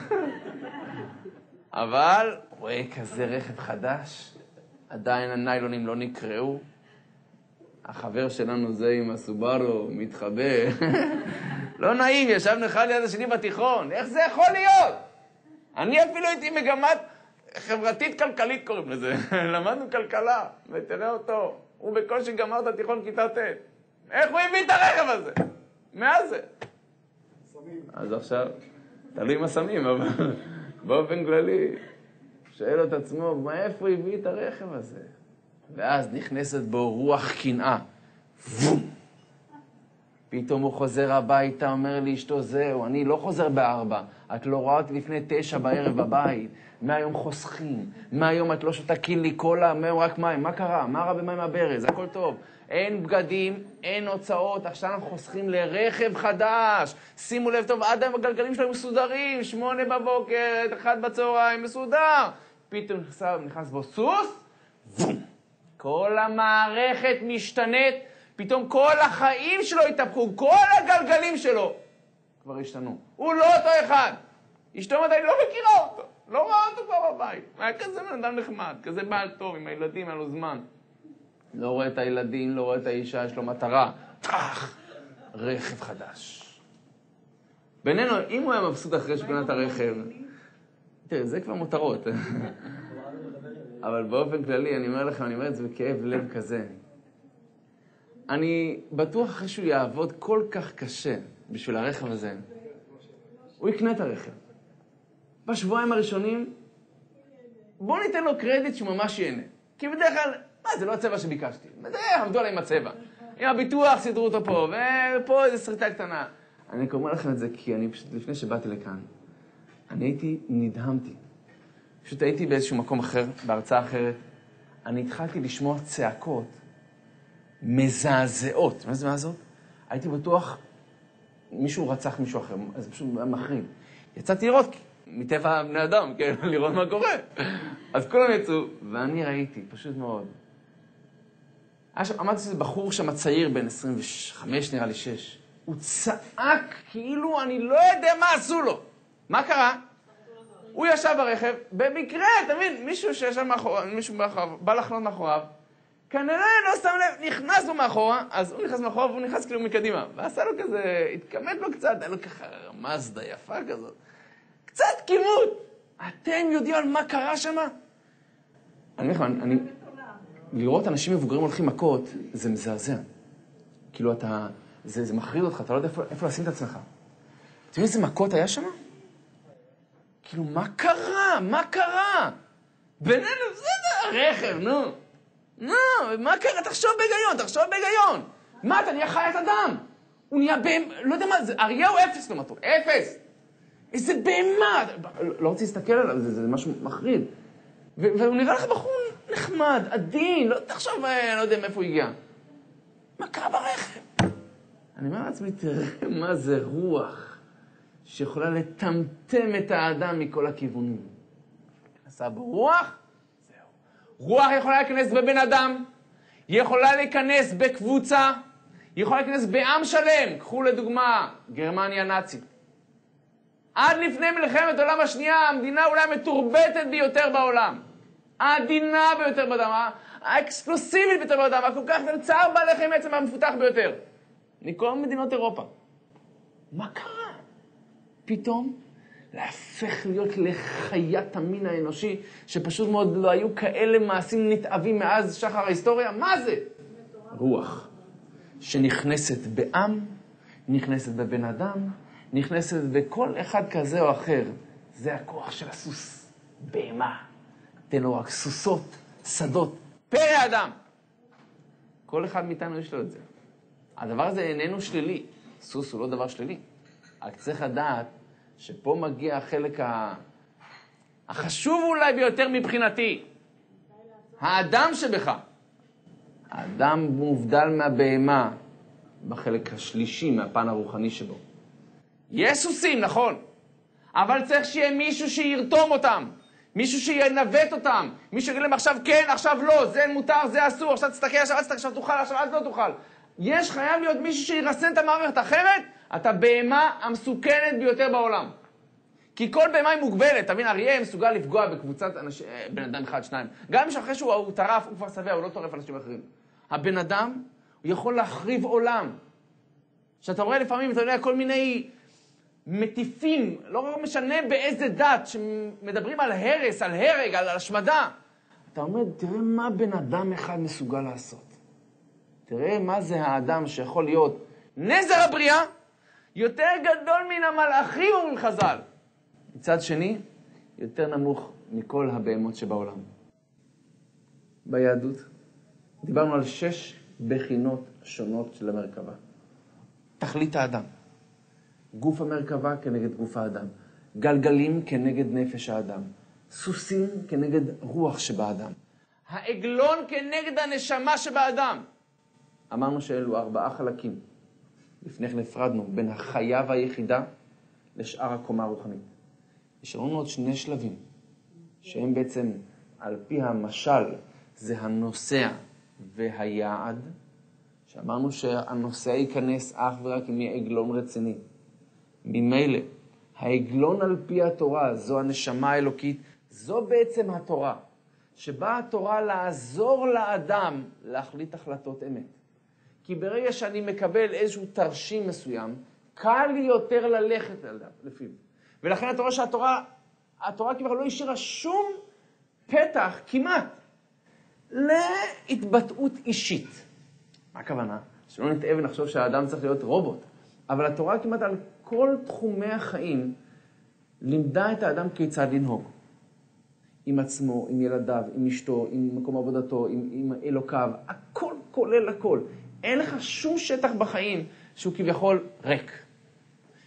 אבל רואה כזה רכב חדש, עדיין הניילונים לא נקראו. החבר שלנו זה עם הסובארו מתחבא. לא נעים, ישבנו אחד ליד השני בתיכון. איך זה יכול להיות? אני אפילו הייתי מגמת חברתית כלכלית קוראים לזה. למדנו כלכלה, ותראה אותו. הוא בקושי גמר את התיכון כיתה ט'. איך הוא הביא את הרכב הזה? מה זה? סמים. אז עכשיו, תלוי עם הסמים, אבל באופן כללי, שואל את עצמו, מאיפה הוא הביא את הרכב הזה? ואז נכנסת בו רוח קנאה. וום! פתאום הוא חוזר הביתה, אומר לי, אשתו, זהו, אני לא חוזר ב4. את לא רואה אותי לפני 9 בערב בבית. מהיום חוסכים. מהיום את לא שותה קילי קולה, מהיום רק מים. מה קרה? מה רע במים הברז? הכל טוב. אין בגדים, אין הוצאות. עכשיו אנחנו חוסכים לרכב חדש. שימו לב טוב, עד היום הגלגלים שלהם מסודרים. 8 בבוקר, 1 בצהריים, מסודר. פתאום נכנס בו סוס. וום! כל המערכת משתנית. פתאום כל החיים שלו התהפכו, כל הגלגלים שלו כבר השתנו. הוא לא אותו אחד. אשתו מדי לא מכירה אותו. לא רואה אותו כבר בבית. היה כזה בן אדם נחמד, כזה בעל טוב, עם הילדים, היה לו זמן. לא רואה את הילדים, לא רואה את האישה, יש לו מטרה. טח! רכב חדש. בינינו, אם הוא היה מבסוט אחרי שקונה את הרכב, תראה, זה כבר מותרות. אבל באופן כללי, אני אומר לכם, אני אומר את זה בכאב לב כזה. אני בטוח אחרי שהוא יעבוד כל כך קשה בשביל הרכב הזה, הוא יקנה את הרכב. בשבועיים הראשונים, בואו ניתן לו קרדיט שהוא ממש ייהנה. כי בדרך כלל מה, זה לא הצבע שביקשתי. זה, עמדו עליי עם הצבע. עם הביטוח סידרו אותו פה, ופה איזו סרטה קטנה. אני אומר לכם את זה כי אני פשוט, לפני שבאתי לכאן, אני נדהמתי. פשוט הייתי באיזשהו מקום אחר, בהרצאה אחרת. אני התחלתי לשמוע צעקות מזעזעות. מה זה מזעזעות? הייתי בטוח, מישהו רצח מישהו אחר, אז פשוט מחריד. יצאתי לראות, מטבע בני אדם, כן, לראות מה קורה. אז כולם יצאו, ואני ראיתי, פשוט מאוד. עמדתי שזה בחור שם צעיר, בין 25, נראה לי 6. הוא צעק כאילו אני לא יודע מה עשו לו. מה קרה? הוא ישב ברכב, במקרה, אתה מבין, מישהו שישב מאחוריו, מישהו בא לחנות מאחוריו, כנראה לא שם לב, נכנס לו מאחורה, אז הוא נכנס מאחורה והוא נכנס כאילו מקדימה. ועשה לו כזה, התקמת לו קצת, היה לו ככה מזדה יפה כזאת. קצת כימות. אתם יודעים על מה קרה שם? אני לראות אנשים מבוגרים הולכים מכות, זה מזעזע. כאילו אתה, זה מחריד אותך, אתה לא יודע איפה לשים את עצמך. אתה יודע איזה מכות היה שם? כאילו, מה קרה? מה קרה? בינינו, זה הרכב, נו. נו, מה קרה? תחשוב בהיגיון. מה, אתה נהיה חיית אדם? הוא נהיה לא יודע מה, אריה הוא 0 לעומתו, 0. איזה בהמה. לא רוצה להסתכל עליו, זה משהו מחריד. והוא נראה לך בחור נחמד, עדין, לא תחשוב, אני לא יודע מאיפה הוא הגיע. מה קרה ברכב? אני אומר לעצמי, תראה מה זה רוח שיכולה לטמטם את האדם מכל הכיוונים. נכנסה ברוח, זהו. רוח יכולה להיכנס בבן אדם, היא יכולה להיכנס בקבוצה, היא יכולה להיכנס בעם שלם. קחו לדוגמה, גרמניה נאצית. עד לפני מלחמת העולם השנייה, המדינה אולי המתורבתת ביותר בעולם. העדינה ביותר באדמה, האקסקלוסיבית ביותר באדמה, כל כך צער בעלי חיים עצם המפותח ביותר. מכל מדינות אירופה. מה קרה? פתאום להפך להיות לחיית המין האנושי, שפשוט מאוד לא היו כאלה מעשים נתעבים מאז שחר ההיסטוריה. מה זה? רוח שנכנסת בעם, נכנסת בבן אדם, נכנסת בכל אחד כזה או אחר. זה הכוח של הסוס. בהמה. תן לו רק סוסות, שדות, פרא אדם. כל אחד מאיתנו יש לו את זה. הדבר הזה איננו שלילי. סוס הוא לא דבר שלילי. רק צריך לדעת שפה מגיע החלק החשוב אולי ביותר מבחינתי. האדם שבך. האדם מובדל מהבהמה בחלק השלישי, מהפן הרוחני שבו. יש סוסים, נכון. אבל צריך שיהיה מישהו שירתום אותם. מישהו שינווט אותם. מישהו יגיד להם עכשיו כן, עכשיו לא. זה מותר, זה אסור. עכשיו תסתכל, עכשיו תוכל, עכשיו אז לא תוכל. יש חייב להיות מישהו שירסן את המערכת. אחרת, אתה בהמה המסוכנת ביותר בעולם. כי כל בהמה היא מוגבלת. תבין, אריה מסוגל לפגוע בקבוצת בן אדם אחד, שניים. גם שאחרי שהוא טרף, הוא כבר שבע, הוא לא טורף אנשים אחרים. הבן אדם, הוא יכול להחריב עולם. שאתה רואה לפעמים, אתה יודע, כל מיני מטיפים, לא משנה באיזה דת, שמדברים על הרס, על הרג, על השמדה. אתה אומר, תראה מה בן אדם אחד מסוגל לעשות. תראה מה זה האדם שיכול להיות נזר הבריאה, יותר גדול מן המלאכים ומן חז"ל. מצד שני, יותר נמוך מכל הבהמות שבעולם. ביהדות, דיברנו על 6 בחינות שונות של המרכבה. תכלית האדם. גוף המרכבה כנגד גוף האדם. גלגלים כנגד נפש האדם. סוסים כנגד רוח שבאדם. העגלון כנגד הנשמה שבאדם. אמרנו שאלו 4 חלקים. לפני כן הפרדנו בין החיה והיחידה לשאר הקומה הרוחנית. יש לנו עוד 2 שלבים, שהם בעצם, על פי המשל, זה הנוסע והיעד, שאמרנו שהנוסע ייכנס אך ורק אם יהיה עגלון רציני. ממילא, העגלון על פי התורה, זו הנשמה האלוקית, זו בעצם התורה, שבאה התורה לעזור לאדם להחליט החלטות אמת. כי ברגע שאני מקבל איזשהו תרשים מסוים, קל לי יותר ללכת לפיו. ולכן אתה רואה שהתורה כמעט לא השאירה שום פתח, כמעט, להתבטאות אישית. מה הכוונה? שלא נטעה ונחשוב שהאדם צריך להיות רובוט. אבל התורה כמעט על כל תחומי החיים לימדה את האדם כיצד לנהוג. עם עצמו, עם ילדיו, עם אשתו, עם מקום עבודתו, עם אלוקיו, הכל כולל הכל. אין לך שום שטח בחיים שהוא כביכול ריק.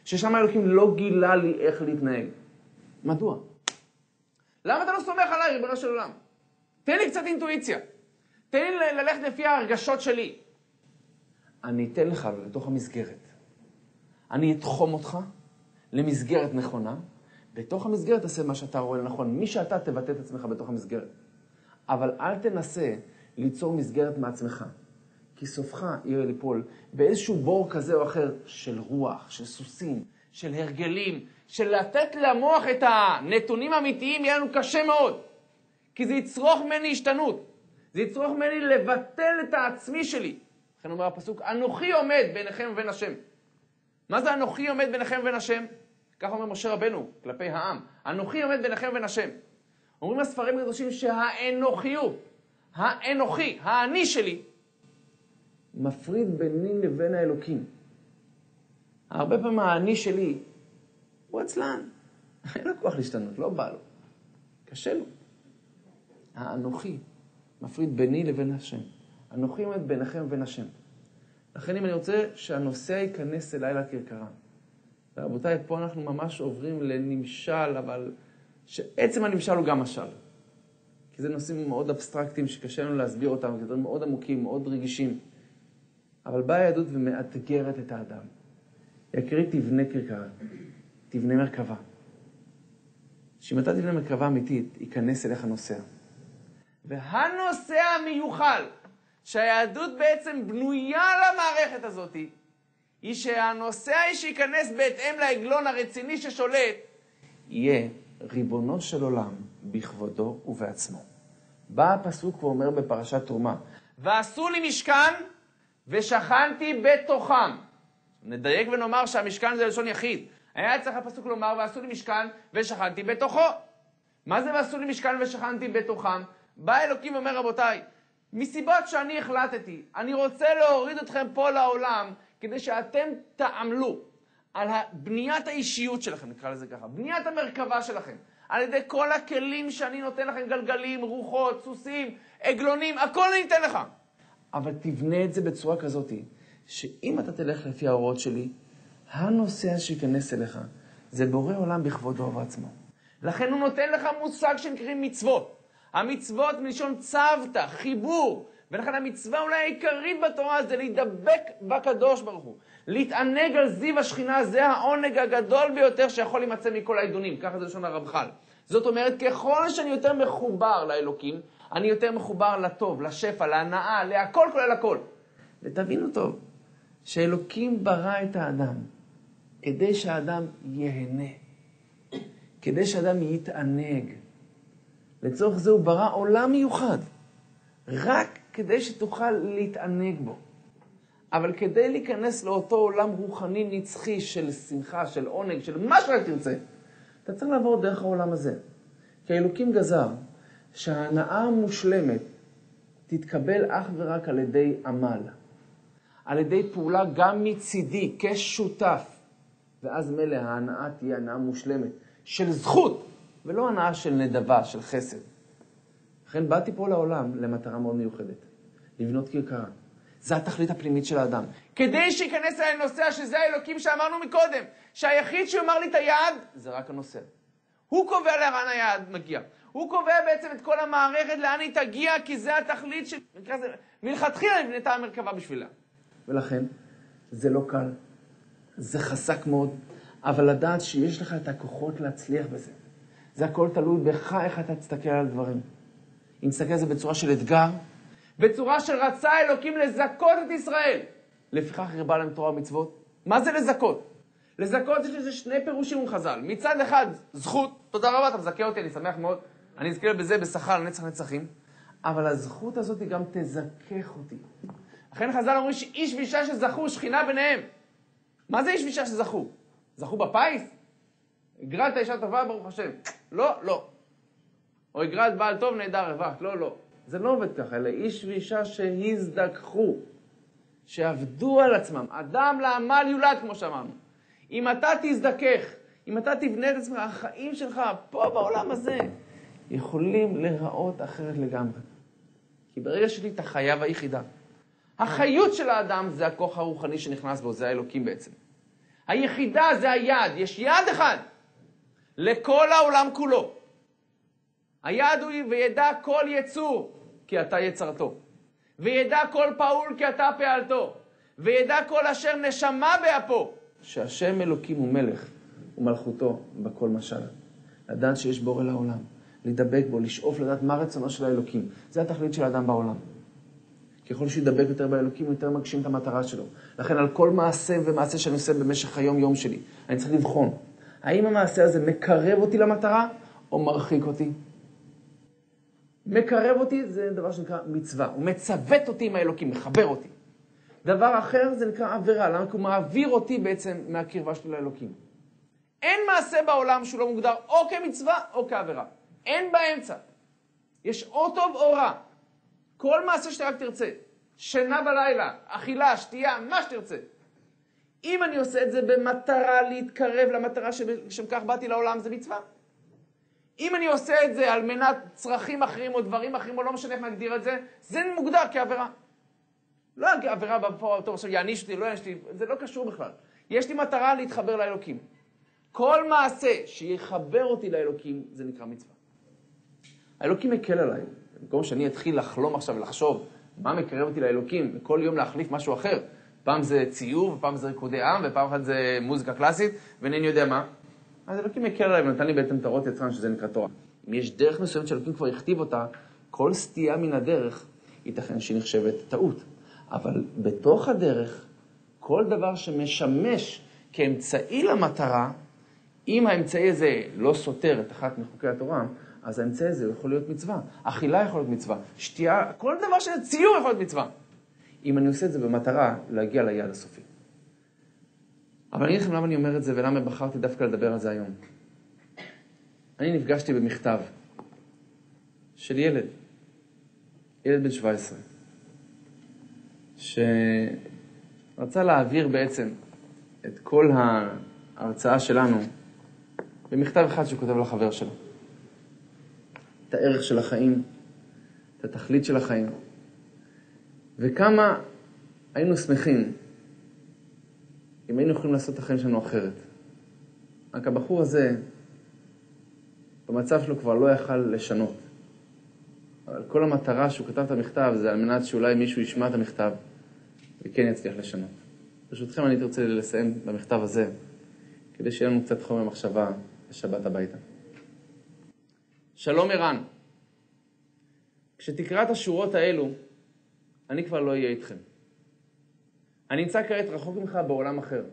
ששם האלוקים לא גילה לי איך להתנהג. מדוע? למה אתה לא סומך עליי, ריבונו של עולם? תן לי קצת אינטואיציה. תן לי ללכת לפי ההרגשות שלי. אני אתן לך לתוך המסגרת. אני אתחום אותך למסגרת נכונה. בתוך המסגרת תעשה מה שאתה רואה לנכון. מי שאתה תבטא את עצמך בתוך המסגרת. אבל אל תנסה ליצור מסגרת מעצמך. כי סופך יהיה ליפול באיזשהו בור כזה או אחר של רוח, של סוסים, של הרגלים, של לתת למוח את הנתונים האמיתיים יהיה לנו קשה מאוד. כי זה יצרוך ממני השתנות. זה יצרוך ממני לבטל את העצמי שלי. לכן אומר הפסוק, אנוכי עומד ביניכם ובין השם. מה זה אנוכי עומד ביניכם ובין השם? כך אומר משה רבנו כלפי העם. אנוכי עומד ביניכם ובין השם. אומרים הספרים הקדושים שהאנוכיות, האנוכי, האני שלי, מפריד ביני לבין האלוקים. הרבה פעמים האני שלי הוא עצלן. אין לו כוח להשתנות, לא בא לו. קשה לו. האנוכי מפריד ביני לבין השם. אנוכי עומד ביניכם ובין השם. לכן אם אני רוצה שהנושא ייכנס אליי לכרכרה. ורבותיי, פה אנחנו ממש עוברים לנמשל, אבל שעצם הנמשל הוא גם משל. כי זה נושאים מאוד אבסטרקטיים שקשה לנו להסביר אותם, כי זה מאוד עמוקים, מאוד רגישים. אבל באה היהדות ומאתגרת את האדם. יקרי, תבנה כרכרה, תבנה מרכבה. שאם אתה תבנה מרכבה אמיתית, ייכנס אליך נוסע. והנושא המיוחל, שהיהדות בעצם בנויה למערכת הזאת, היא שהנושא שייכנס בהתאם לעגלון הרציני ששולט, יהיה ריבונו של עולם בכבודו ובעצמו. בא הפסוק ואומר בפרשת תרומה, ועשו לי משכן ושכנתי בתוכם. נדייק ונאמר שהמשכן זה לשון יחיד. היה צריך הפסוק לומר, ועשו לי משכן ושכנתי בתוכו. מה זה ועשו לי משכן ושכנתי בתוכם? בא אלוקים ואומר, רבותיי, מסיבות שאני החלטתי, אני רוצה להוריד אתכם פה לעולם, כדי שאתם תעמלו על בניית האישיות שלכם, נקרא לזה ככה, בניית המרכבה שלכם, על ידי כל הכלים שאני נותן לכם, גלגלים, רוחות, סוסים, עגלונים, הכל אני אתן לך. אבל תבנה את זה בצורה כזאת, שאם אתה תלך לפי ההוראות שלי, הנושא שיכנס אליך, זה בורא עולם בכבודו ובעצמו. לכן הוא נותן לך מושג שנקראים מצוות. המצוות מלשון צוותא, חיבור. ולכן המצווה אולי העיקרית בתורה זה להידבק בקדוש ברוך הוא. להתענג על זיו השכינה, זה העונג הגדול ביותר שיכול להימצא מכל העידונים. ככה זה לשון הרמח"ל. זאת אומרת, ככל שאני יותר מחובר לאלוקים, אני יותר מחובר לטוב, לשפע, להנאה, להכל כולל הכל. ותבינו טוב, שאלוקים ברא את האדם כדי שהאדם יהנה, כדי שהאדם יתענג. לצורך זה הוא ברא עולם מיוחד, רק כדי שתוכל להתענג בו. אבל כדי להיכנס לאותו עולם רוחני נצחי של שמחה, של עונג, של מה שאתה תרצה, אתה צריך לעבור דרך העולם הזה. כי האלוקים גזר שההנאה המושלמת תתקבל אך ורק על ידי עמל. על ידי פעולה גם מצידי, כשותף. ואז מלא ההנאה תהיה הנאה מושלמת של זכות, ולא הנאה של נדבה, של חסד. לכן באתי פה לעולם למטרה מאוד מיוחדת. לבנות כרכרה. זה התכלית הפנימית של האדם. כדי שיכנס אליי נוסע, שזה האלוקים שאמרנו מקודם, שהיחיד שאומר לי את היעד, זה רק הנוסע. הוא קובע לאן היעד מגיע. הוא קובע בעצם את כל המערכת לאן היא תגיע, כי זה התכלית של... מלכתחילה נבנתה המרכבה בשבילה. ולכן, זה לא קל. זה חזק מאוד. אבל לדעת שיש לך את הכוחות להצליח בזה. זה הכל תלוי בך איך אתה תסתכל על דברים. אם תסתכל על זה בצורה של אתגר, בצורה של רצה אלוקים לזכות את ישראל. לפיכך הרבה להם תורה ומצוות. מה זה לזכות? לזכות יש לזה שני פירושים וחז"ל. מצד אחד, זכות, תודה רבה, אתה מזכה אותי, אני שמח מאוד. אני אזכה בזה בשכר לנצח נצחים. אבל הזכות הזאת היא גם תזכך אותי. לכן חז"ל אומרים שאיש ואישה שזכו, שכינה ביניהם. מה זה איש ואישה שזכו? זכו בפיס? הגרלת אישה טובה, ברוך השם. לא, לא. או הגרלת בעל טוב, נהדר, רווח. לא, לא. זה לא עובד ככה, אלא איש ואישה שהזדככו, שעבדו על עצמם. אדם לעמל יולד, כמו שאמרנו. אם אתה תזדכך, אם אתה תבנה את עצמך, החיים שלך פה בעולם הזה, יכולים להיראות אחרת לגמרי. כי ברגע שלי את החיה והיחידה, החיות של האדם זה הכוח הרוחני שנכנס בו, זה האלוקים בעצם. היחידה זה היד, יש יד אחד לכל העולם כולו. היד הוא וידע כל יצור כי אתה יצרתו. וידע כל פעול כי אתה פעלתו. וידע כל אשר נשמה באפו. שהשם אלוקים הוא מלך ומלכותו בכל משל. לדעת שיש בורא לעולם, לדבק בו, לשאוף לדעת מה רצונו של האלוקים. זה התכלית של האדם בעולם. ככל שידבק יותר באלוקים, יותר מגשים את המטרה שלו. לכן על כל מעשה ומעשה שאני עושה במשך היום שלי, אני צריך לבחון. האם המעשה הזה מקרב אותי למטרה או מרחיק אותי? מקרב אותי זה דבר שנקרא מצווה. הוא מצוות אותי עם האלוקים, מחבר אותי. דבר אחר זה נקרא עבירה. למה? כי הוא מעביר אותי בעצם מהקרבה שלי לאלוקים. אין מעשה בעולם שהוא לא מוגדר או כמצווה או כעבירה. אין באמצע. יש או טוב או רע. כל מעשה שאתה רק תרצה. שינה בלילה, אכילה, שתייה, מה שתרצה. אם אני עושה את זה במטרה להתקרב למטרה שבשם כך באתי לעולם, זה מצווה. אם אני עושה את זה על מנת צרכים אחרים או דברים אחרים, או לא משנה איך נגדיר את זה, זה מוגדר כעבירה. לא עבירה בפועל, טוב, עכשיו יעניש אותי, לא יעניש אותי, זה לא קשור בכלל. יש לי מטרה להתחבר לאלוקים. כל מעשה שיחבר אותי לאלוקים, זה נקרא מצווה. האלוקים מקל עליי. במקום שאני אתחיל לחלום עכשיו ולחשוב מה מקרב אותי לאלוקים, וכל יום להחליף משהו אחר. פעם זה ציור, ופעם זה ריקודי עם, ופעם אחת זה מוזיקה קלאסית, ואינני יודע מה. אז אלוקים מקל עליי ונתן לי בעצם תורות יצרן שזה נקרא תורה. אם יש דרך מסוימת שאלוקים כבר הכתיב אותה, כל סטייה מן הדרך ייתכן שהיא נחשבת טעות. אבל בתוך הדרך, כל דבר שמשמש כאמצעי למטרה, אם האמצעי הזה לא סותר את אחת מחוקי התורה, אז האמצעי הזה יכול להיות מצווה. אכילה יכול להיות מצווה. שתייה, כל דבר שציור יכול להיות מצווה. אם אני עושה את זה במטרה להגיע ליעד הסופי. אבל אני אגיד לכם למה אני אומר את זה ולמה בחרתי דווקא לדבר על זה היום. אני נפגשתי במכתב של ילד בן 17, שרצה להעביר בעצם את כל ההרצאה שלנו במכתב אחד שהוא כותב לחבר שלו. את הערך של החיים, את התכלית של החיים, וכמה היינו שמחים אם היינו יכולים לעשות את החיים שלנו אחרת. רק הבחור הזה, במצב שלו כבר לא יכל לשנות. אבל כל המטרה שהוא כתב את המכתב זה על מנת שאולי מישהו ישמע את המכתב וכן יצליח לשנות. ברשותכם אני רוצה לסיים במכתב הזה, כדי שיהיה לנו קצת חומר מחשבה לשבת הביתה. שלום ערן, כשתקרא את השורות האלו, אני כבר לא אהיה איתכם. אני נמצא כעת רחוק ממך בעולם אחר.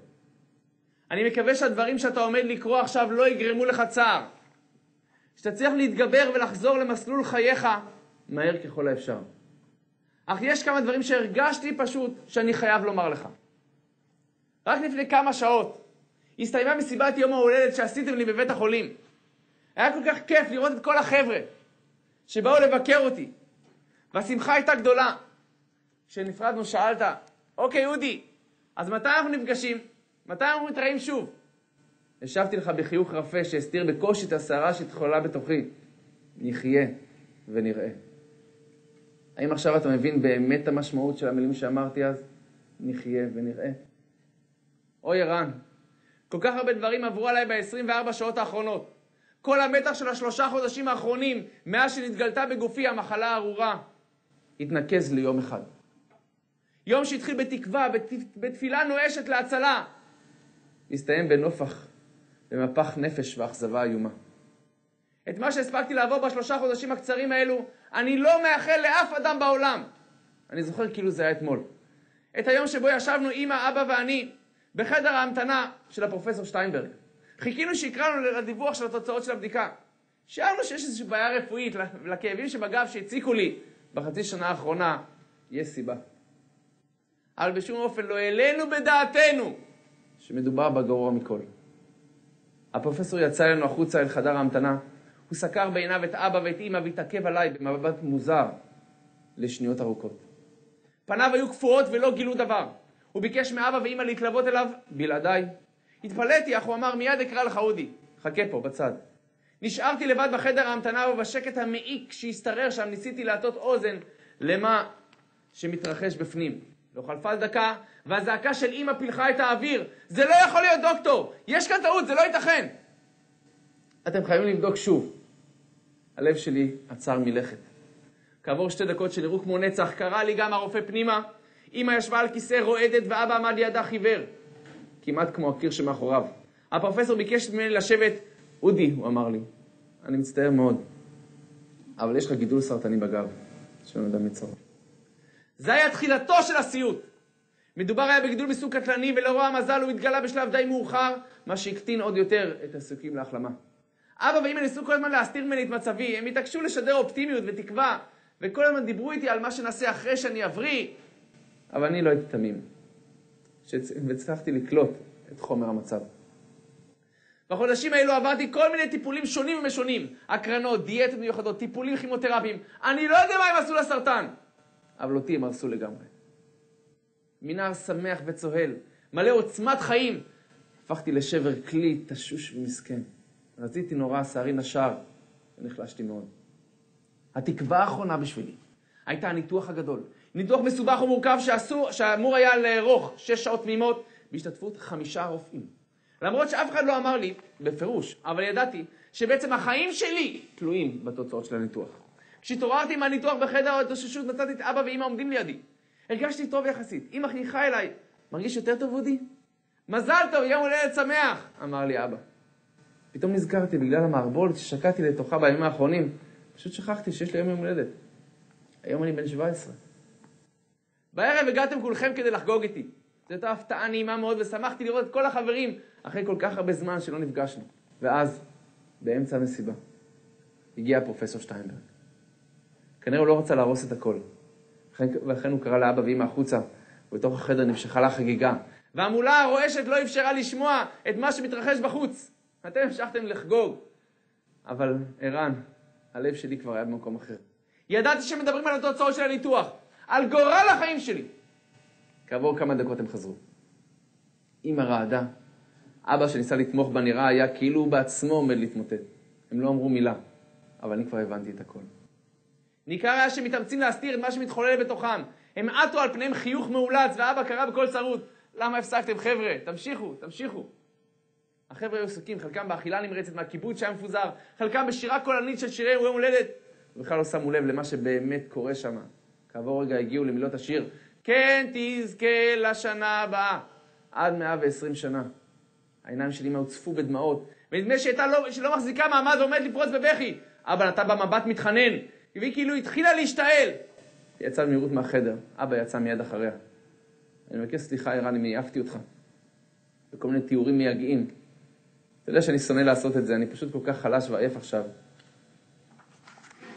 אני מקווה שהדברים שאתה עומד לקרוא עכשיו לא יגרמו לך צער. שתצליח להתגבר ולחזור למסלול חייך מהר ככל האפשר. אך יש כמה דברים שהרגשתי פשוט שאני חייב לומר לך. רק לפני כמה שעות הסתיימה מסיבת יום ההולדת שעשיתם לי בבית החולים. היה כל כך כיף לראות את כל החבר'ה שבאו לבקר אותי. והשמחה הייתה גדולה. כשנפרדנו שאלת, אוקיי אודי, אז מתי אנחנו נפגשים? מתי אנחנו מתראים שוב? השבתי לך בחיוך רפה שהסתיר בקושי את השערה שהתחוללה בתוכי. נחיה ונראה. האם עכשיו אתה מבין באמת המשמעות של המילים שאמרתי אז? נחיה ונראה. אוי ערן, כל כך הרבה דברים עברו עליי ב-24 שעות האחרונות. כל המתח של 3 חודשים האחרונים, מאז שנתגלתה בגופי המחלה הארורה, התנקז ליום אחד. יום שהתחיל בתקווה, בתפילה נואשת להצלה, הסתיים בנופח, במפח נפש ואכזבה איומה. את מה שהספקתי לעבור ב3 חודשים הקצרים האלו, אני לא מאחל לאף אדם בעולם. אני זוכר כאילו זה היה אתמול. את היום שבו ישבנו אמא, אבא ואני, בחדר ההמתנה של הפרופסור שטיינברג. חיכינו שיקראנו לדיווח של התוצאות של הבדיקה. שאלנו שיש איזושהי בעיה רפואית לכאבים שבגב שהציקו לי בחצי שנה האחרונה, יש סיבה. אבל בשום אופן לא העלינו בדעתנו שמדובר בגרוע מכל. הפרופסור יצא לנו החוצה אל חדר ההמתנה, הוא סקר בעיניו את אבא ואת אמא והתעכב עליי במבט מוזר לשניות ארוכות. פניו היו כפורות ולא גילו דבר. הוא ביקש מאבא ואמא להתלוות אליו בלעדיי. התפלאתי, אך הוא אמר מיד אקרא לך אודי, חכה פה בצד. נשארתי לבד בחדר ההמתנה ובשקט המעיק שהסתרר שם ניסיתי להטות אוזן למה שמתרחש בפנים. לא חלפה דקה והזעקה של אמא פילחה את האוויר. זה לא יכול להיות דוקטור! יש כאן טעות, זה לא ייתכן! אתם חייבים לבדוק שוב. הלב שלי עצר מלכת. כעבור 2 דקות שנראו כמו נצח קרא לי גם הרופא פנימה. אמא ישבה על כיסא רועדת ואבא עמד לידה חיוור. כמעט כמו הקיר שמאחוריו. הפרופסור ביקש ממני לשבת. אודי, הוא אמר לי, אני מצטער מאוד, אבל יש לך גידול סרטני בגב, שלא נדע מצרות. זה היה תחילתו של הסיוט. מדובר היה בגידול מסוג קטלני, ולרוע המזל הוא התגלה בשלב די מאוחר, מה שהקטין עוד יותר את הסיכויים להחלמה. אבא ואמא ניסו כל הזמן להסתיר ממני את מצבי, הם התעקשו לשדר אופטימיות ותקווה, וכל הזמן דיברו איתי על מה שנעשה אחרי שאני אבריא, אבל אני לא הייתי תמים, והצלחתי לקלוט את חומר המצב. בחודשים האלו עברתי כל מיני טיפולים שונים ומשונים, הקרנות, דיאטות מיוחדות, טיפולים כימותרפיים. אני לא יודע מה הם עשו לסרטן, אבל אותי הם הרסו לגמרי. מנהר שמח וצוהל, מלא עוצמת חיים, הפכתי לשבר כלי, תשוש ומסכן. רציתי נורא, שערי נשר, ונחלשתי מאוד. התקווה האחרונה בשבילי הייתה הניתוח הגדול. ניתוח מסובך ומורכב שאמור היה לערוך 6 שעות תמימות, בהשתתפות 5 רופאים. למרות שאף אחד לא אמר לי בפירוש, אבל ידעתי שבעצם החיים שלי תלויים בתוצאות של הניתוח. כשהתעוררתי מהניתוח בחדר ההתאוששות מצאתי את אבא ואמא עומדים לידי. הרגשתי טוב יחסית. אמא חייכה אליי. מרגיש יותר טוב אודי? מזל טוב, יום הולדת שמח, אמר לי אבא. פתאום נזכרתי בגלל המערבולת ששקעתי לתוכה בימים האחרונים. פשוט שכחתי שיש לי יום הולדת. היום אני בן 17. בערב הגעתם כולכם כדי לחגוג איתי. זו הייתה הפתעה נעימה מאוד ושמחתי לראות את כל החברים אחרי כל כך הרבה זמן שלא נפגשנו. ואז, באמצע המסיבה, הגיע פרופסור שטיינברג. כנראה הוא לא רצה להרוס את הכל. ולכן הוא קרא לאבא ואמא החוצה, ובתוך החדר נמשכה לה חגיגה. והמולה הרועשת לא אפשרה לשמוע את מה שמתרחש בחוץ. אתם המשכתם לחגוג. אבל ערן, הלב שלי כבר היה במקום אחר. ידעתי שמדברים על התוצאות של הניתוח, על גורל החיים שלי. כעבור כמה דקות הם חזרו. אמא רעדה. אבא שניסה לתמוך בנראה היה כאילו הוא בעצמו עומד להתמוטט. הם לא אמרו מילה, אבל אני כבר הבנתי את הכל. ניכר היה שמתאמצים להסתיר את מה שמתחולל בתוכם. הם עטו על פניהם חיוך מאולץ, ואבא קרא בכל צרות. למה הפסקתם חבר'ה? תמשיכו, תמשיכו. החבר'ה היו עסוקים, חלקם באכילה נמרצת מהקיבוץ שהיה מפוזר, חלקם בשירה קולנית של שירי יום הולדת, ובכלל לא שמו לב למה שבאמת קורה שם. כעבור רגע הגיעו למילות השיר, כן תזכה לשנה הבאה. עד 120 שנה. העיניים שלי הוצפו בדמעות, ונדמה שלא מחזיקה מעמד ועומד לפרוץ בבכי. אבא נתן במבט מתחנן, והיא כאילו התחילה להשתעל. היא יצאה במהירות מהחדר, אבא יצא מיד אחריה. אני מבקש סליחה ערן אם העפתי אותך. וכל מיני תיאורים מייגעים. אתה יודע שאני שונא לעשות את זה, אני פשוט כל כך חלש ועייף עכשיו,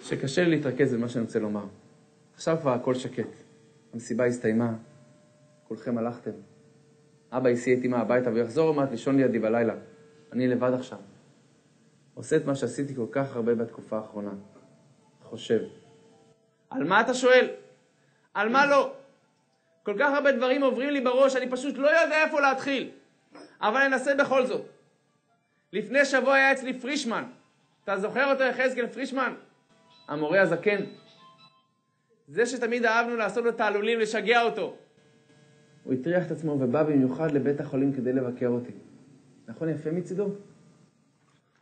שקשה לי להתרכז במה שאני רוצה לומר. עכשיו כבר הכל שקט. המסיבה הסתיימה, כולכם הלכתם. אבא הסיע את אמא הביתה ויחזור מעט לישון לידי בלילה. אני לבד עכשיו. עושה את מה שעשיתי כל כך הרבה בתקופה האחרונה. חושב. על מה אתה שואל? על מה לא? כל כך הרבה דברים עוברים לי בראש, אני פשוט לא יודע איפה להתחיל. אבל אני אנסה בכל זאת. לפני שבוע היה אצלי פרישמן. אתה זוכר אותו, יחזקאל פרישמן? המורה הזקן. זה שתמיד אהבנו לעשות לו תעלולים, לשגע אותו. הוא הטריח את עצמו ובא במיוחד לבית החולים כדי לבקר אותי. נכון, יפה מצידו? הוא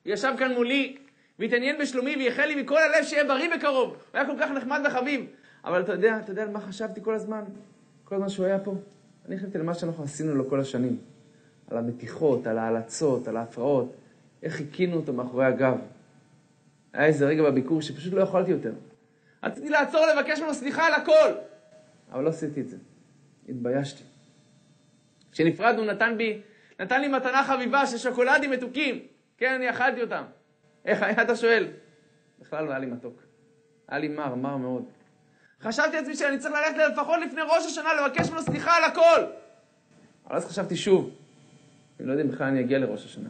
ישב כאן מולי והתעניין בשלומי וייחל לי מכל הלב שיהיה בריא בקרוב. הוא היה כל כך נחמד וחביב. אבל אתה יודע על מה חשבתי כל הזמן? כל הזמן שהוא היה פה? אני חשבתי למה שאנחנו עשינו לו כל השנים. על המתיחות, על ההלצות, על ההפרעות. איך חיכינו אותו מאחורי הגב. היה איזה רגע בביקור שפשוט לא יכולתי יותר. רציתי לעצור לבקש ממנו סליחה על הכל. אבל לא עשיתי את זה. התביישתי. כשנפרדנו נתן לי מתנה חביבה של שוקולדים מתוקים. כן, אני אכלתי אותם. איך היה, אתה שואל? בכלל לא היה לי מתוק. היה לי מר מאוד. חשבתי לעצמי שאני צריך ללכת לפחות לפני ראש השנה לבקש ממנו סליחה על הכל. אבל אז חשבתי שוב. אני לא יודע אם בכלל אני אגיע לראש השנה.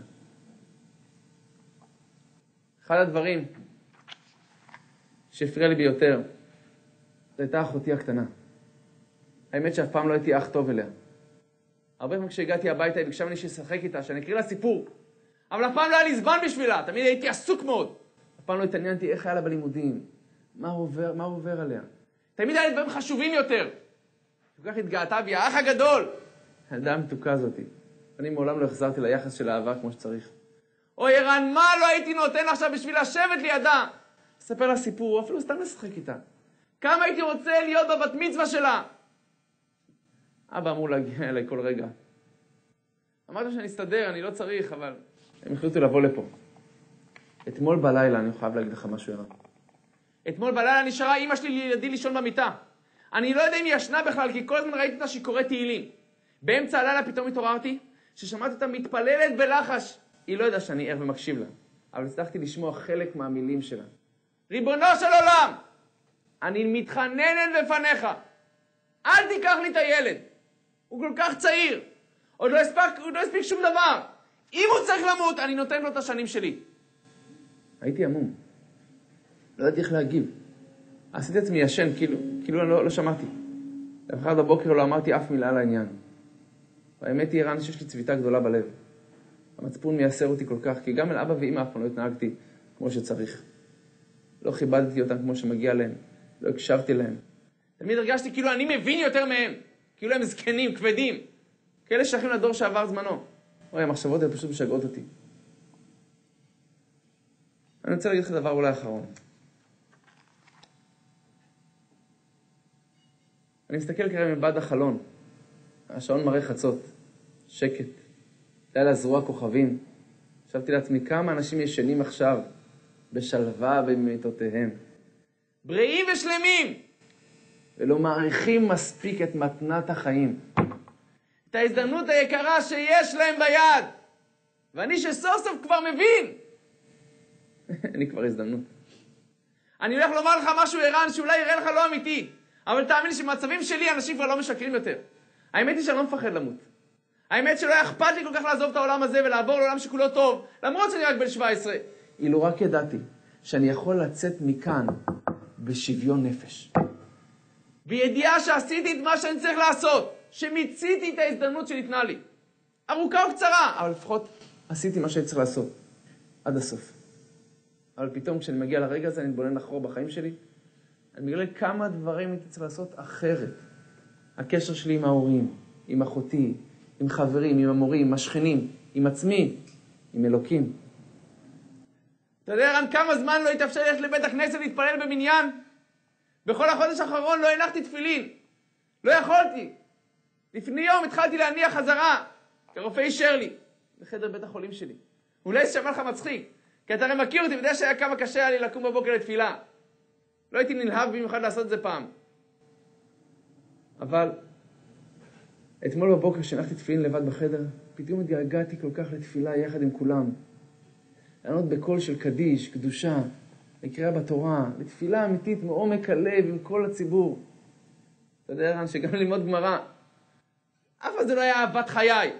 אחד הדברים שהפריע לי ביותר, זו הייתה אחותי הקטנה. האמת שאף פעם לא הייתי אח טוב אליה. הרבה פעמים כשהגעתי הביתה היא ביקשה ממני שישחק איתה, שאני אקריא לה סיפור. אבל אף פעם לא היה לי זמן בשבילה, תמיד הייתי עסוק מאוד. אף פעם לא התעניינתי איך היה לה בלימודים, מה עובר עליה. תמיד היה לי דברים חשובים יותר. כל כך התגאתה בי, האח הגדול. הילדה המתוקה הזאת. אני מעולם לא החזרתי ליחס של האהבה כמו שצריך. אוי ערן, מה לא הייתי נותן עכשיו בשביל לשבת לידה? לספר לה סיפור, או אפילו סתם לשחק איתה. כמה הייתי רוצה להיות בבת מצווה שלה. אבא אמור להגיע אליי כל רגע. אמרתי שאני אסתדר, אני לא צריך, אבל הם החליטו לבוא לפה. אתמול בלילה, אני חייב להגיד לך משהו ערן. אתמול בלילה נשארה אמא שלי לידי לישון במיטה. אני לא יודע אם היא ישנה בכלל, כי כל הזמן ראיתי אותה שהיא קוראת תהילים. באמצע הלילה פתאום התעוררתי, ששמעתי אותה מתפללת בלחש. היא לא יודעה שאני ער ומקשיב לה, אבל הצלחתי לשמוע חלק מהמילים שלה. ריבונו של עולם, אני מתחננת בפניך, אל תיקח לי את הילד. הוא כל כך צעיר, עוד לא הספיק שום דבר. אם הוא צריך למות, אני נותן לו את השנים שלי. הייתי עמום. לא ידעתי איך להגיב. עשיתי עצמי ישן, כאילו אני לא שמעתי. למחרת בבוקר לא אמרתי אף מילה על העניין. והאמת היא, ערן, שיש לי צביטה גדולה בלב. המצפון מייסר אותי כל כך, כי גם אל אבא ואמא אף פעם לא התנהגתי כמו שצריך. לא כיבדתי אותם כמו שמגיע להם, לא הקשבתי להם. תמיד הרגשתי כאילו אני מבין יותר מהם, כאילו הם זקנים, כבדים. כאלה שייכים לדור שעבר זמנו. אוי, המחשבות האלה פשוט משגעות אותי. אני רוצה להגיד לך דבר אולי אחרון. אני מסתכל כרגע מבעד החלון. השעון מראה חצות. שקט. לילה זרוע כוכבים. חשבתי לעצמי כמה אנשים ישנים עכשיו בשלווה במיטותיהם. בריאים ושלמים. ולא מעריכים מספיק את מתנת החיים. את ההזדמנות היקרה שיש להם ביד. ואני שסוף סוף כבר מבין. אין לי כבר הזדמנות. אני הולך לומר לך משהו ערן שאולי יראה לך לא אמיתי. אבל תאמין לי שבמצבים שלי אנשים כבר לא משקרים יותר. האמת היא שאני לא מפחד למות. האמת שלא אכפת לי כל כך לעזוב את העולם הזה ולעבור לעולם שכולו טוב, למרות שאני רק בן 17. אילו רק ידעתי שאני יכול לצאת מכאן בשוויון נפש. בידיעה שעשיתי את מה שאני צריך לעשות, שמיציתי את ההזדמנות שניתנה לי. ארוכה או קצרה, אבל לפחות עשיתי מה שאני צריך לעשות. עד הסוף. אבל פתאום כשאני מגיע לרגע הזה, אני מתבונן אחורה בחיים שלי, אני מגלה כמה דברים הייתי צריך לעשות אחרת. הקשר שלי עם ההורים, עם אחותי, עם חברים, עם המורים, עם השכנים, עם עצמי, עם אלוקים. אתה יודע, רן, כמה זמן לא התאפשר ללכת לבית הכנסת להתפלל במניין? בכל החודש האחרון לא הנחתי תפילין. לא יכולתי. לפני יום התחלתי להניח חזרה, כרופא אישר לי, בחדר בית החולים שלי. אולי ששמע לך מצחיק, כי אתה הרי מכיר אותי, ויודע שהיה כמה קשה היה לי לקום בבוקר לתפילה. לא הייתי נלהב במיוחד לעשות את זה פעם. אבל אתמול בבוקר שהנחתי תפילין לבד בחדר, פתאום התגעגעתי כל כך לתפילה יחד עם כולם. לענות בקול של קדיש, קדושה, לקריאה בתורה, לתפילה אמיתית מעומק הלב עם כל הציבור. אתה יודע, רן, שגם ללמוד גמרא, אף אחד זה לא היה אהבת חיי.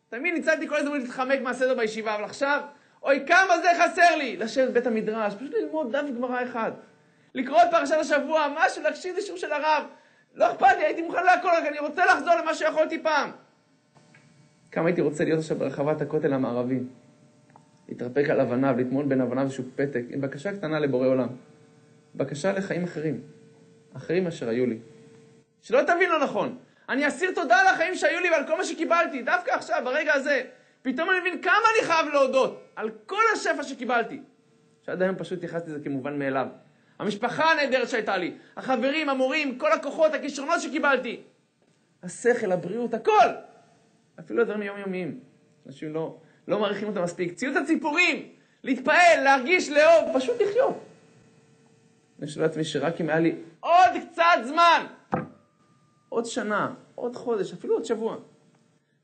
תמיד ניצלתי כל הזמן להתחמק מהסדר בישיבה, אבל עכשיו, אוי, כמה זה חסר לי! לשבת בבית המדרש, פשוט ללמוד דף גמרא אחד. לקרוא את פרשת השבוע, משהו, להקשיב לשיעור של הרב. לא אכפת לי, הייתי מוכן להכל, רק אני רוצה לחזור למה שיכולתי פעם. כמה הייתי רוצה להיות עכשיו ברחבת הכותל המערבי. להתרפק על אבניו, להתמול בין אבניו איזשהו פתק, עם בקשה קטנה לבורא עולם. בקשה לחיים אחרים. אחרים אשר היו לי. שלא תבין לא נכון. אני אסיר תודה על החיים שהיו לי ועל כל מה שקיבלתי. דווקא עכשיו, ברגע הזה, פתאום אני מבין כמה אני חייב להודות על כל השפע שקיבלתי. שעד היום פשוט יחסתי את זה כמובן מאליו. המשפחה הנהדרת שהייתה לי, החברים, המורים, כל הכוחות, הכישרונות שקיבלתי. השכל, הבריאות, הכל. אפילו הדברים יומיומיים. אנשים לא מעריכים אותם מספיק. ציוט הציפורים, להתפעל, להרגיש, לאהוב, פשוט לחיות. אני שואל לעצמי שרק אם היה לי עוד קצת זמן, עוד שנה, עוד חודש, אפילו עוד שבוע,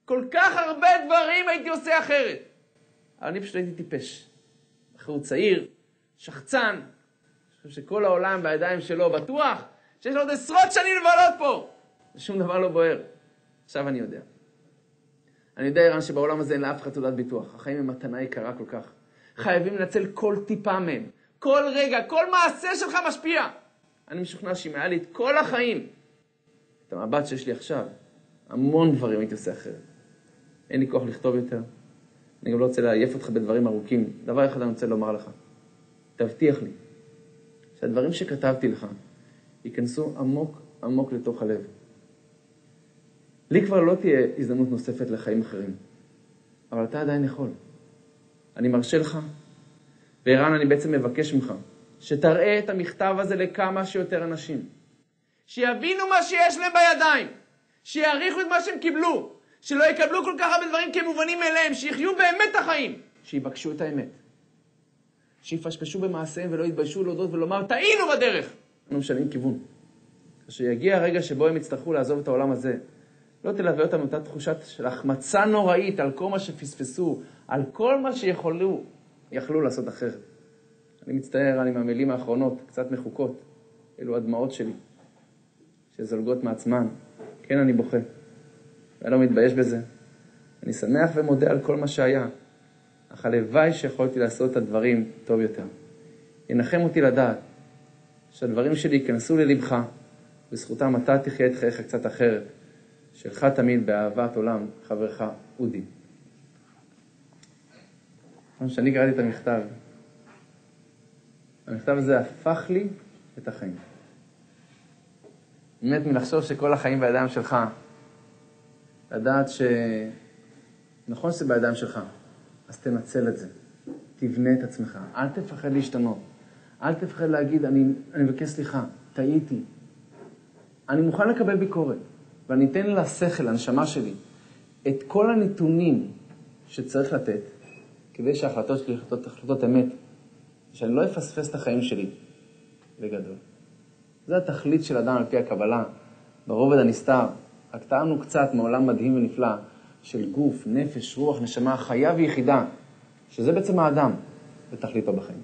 כל כך הרבה דברים הייתי עושה אחרת. אבל אני פשוט הייתי טיפש. אחרי הוא צעיר, שחצן, שכל העולם בידיים שלו בטוח, שיש לו עוד עשרות שנים לבלות פה. ושום דבר לא בוער. עכשיו אני יודע. אני יודע, ערן, שבעולם הזה אין לאף אחד תעודת ביטוח. החיים הם מתנה יקרה כל כך. חייבים לנצל כל טיפה מהם. כל רגע, כל מעשה שלך משפיע. אני משוכנע שאם היה לי את כל החיים, את המבט שיש לי עכשיו, המון דברים הייתי עושה אחרת. אין לי כוח לכתוב יותר. אני גם לא רוצה להעייף אותך בדברים ארוכים. דבר אחד אני רוצה לומר לך. תבטיח לי שהדברים שכתבתי לך ייכנסו עמוק עמוק לתוך הלב. לי כבר לא תהיה הזדמנות נוספת לחיים אחרים, אבל אתה עדיין יכול. אני מרשה לך, וערן, אני בעצם מבקש ממך, שתראה את המכתב הזה לכמה שיותר אנשים. שיבינו מה שיש להם בידיים, שיעריכו את מה שהם קיבלו, שלא יקבלו כל כך הרבה דברים כמובנים אליהם, שיחיו באמת החיים, שיבקשו את האמת, שיפשפשו במעשיהם ולא יתביישו להודות ולומר, טעינו בדרך. אנחנו משנים כיוון. כשיגיע הרגע שבו הם יצטרכו לעזוב את העולם הזה, לא תלווה אותם אותה תחושת של החמצה נוראית על כל מה שפספסו, על כל מה יכלו לעשות אחרת. אני מצטער, אני מהמילים האחרונות, קצת מחוקות, אלו הדמעות שלי, שזולגות מעצמן. כן, אני בוכה. ואני לא מתבייש בזה. אני שמח ומודה על כל מה שהיה, אך הלוואי שיכולתי לעשות את הדברים טוב יותר. ינחם אותי לדעת שהדברים שלי ייכנסו ללבך, בזכותם אתה תחיה את חייך קצת אחרת, שלך תמיד באהבת עולם, חברך אודי. כשאני קראתי את המכתב הזה הפך לי את החיים. באמת מלחשוב שכל החיים בידיים שלך, לדעת נכון שזה בידיים שלך, אז תנצל את זה, תבנה את עצמך, אל תפחד להשתנות, אל תפחד להגיד, אני מבקש סליחה, טעיתי. אני מוכן לקבל ביקורת, ואני אתן לשכל, לנשמה שלי, את כל הנתונים שצריך לתת, כדי שההחלטות שלי החלטות אמת, שאני לא אפספס את החיים שלי בגדול. זה התכלית של אדם על פי הקבלה, ברובד הנסתר. רק טענו קצת מעולם מדהים ונפלא, של גוף, נפש, רוח, נשמה, חיה ויחידה, שזה בעצם האדם בתכליתו בחיים.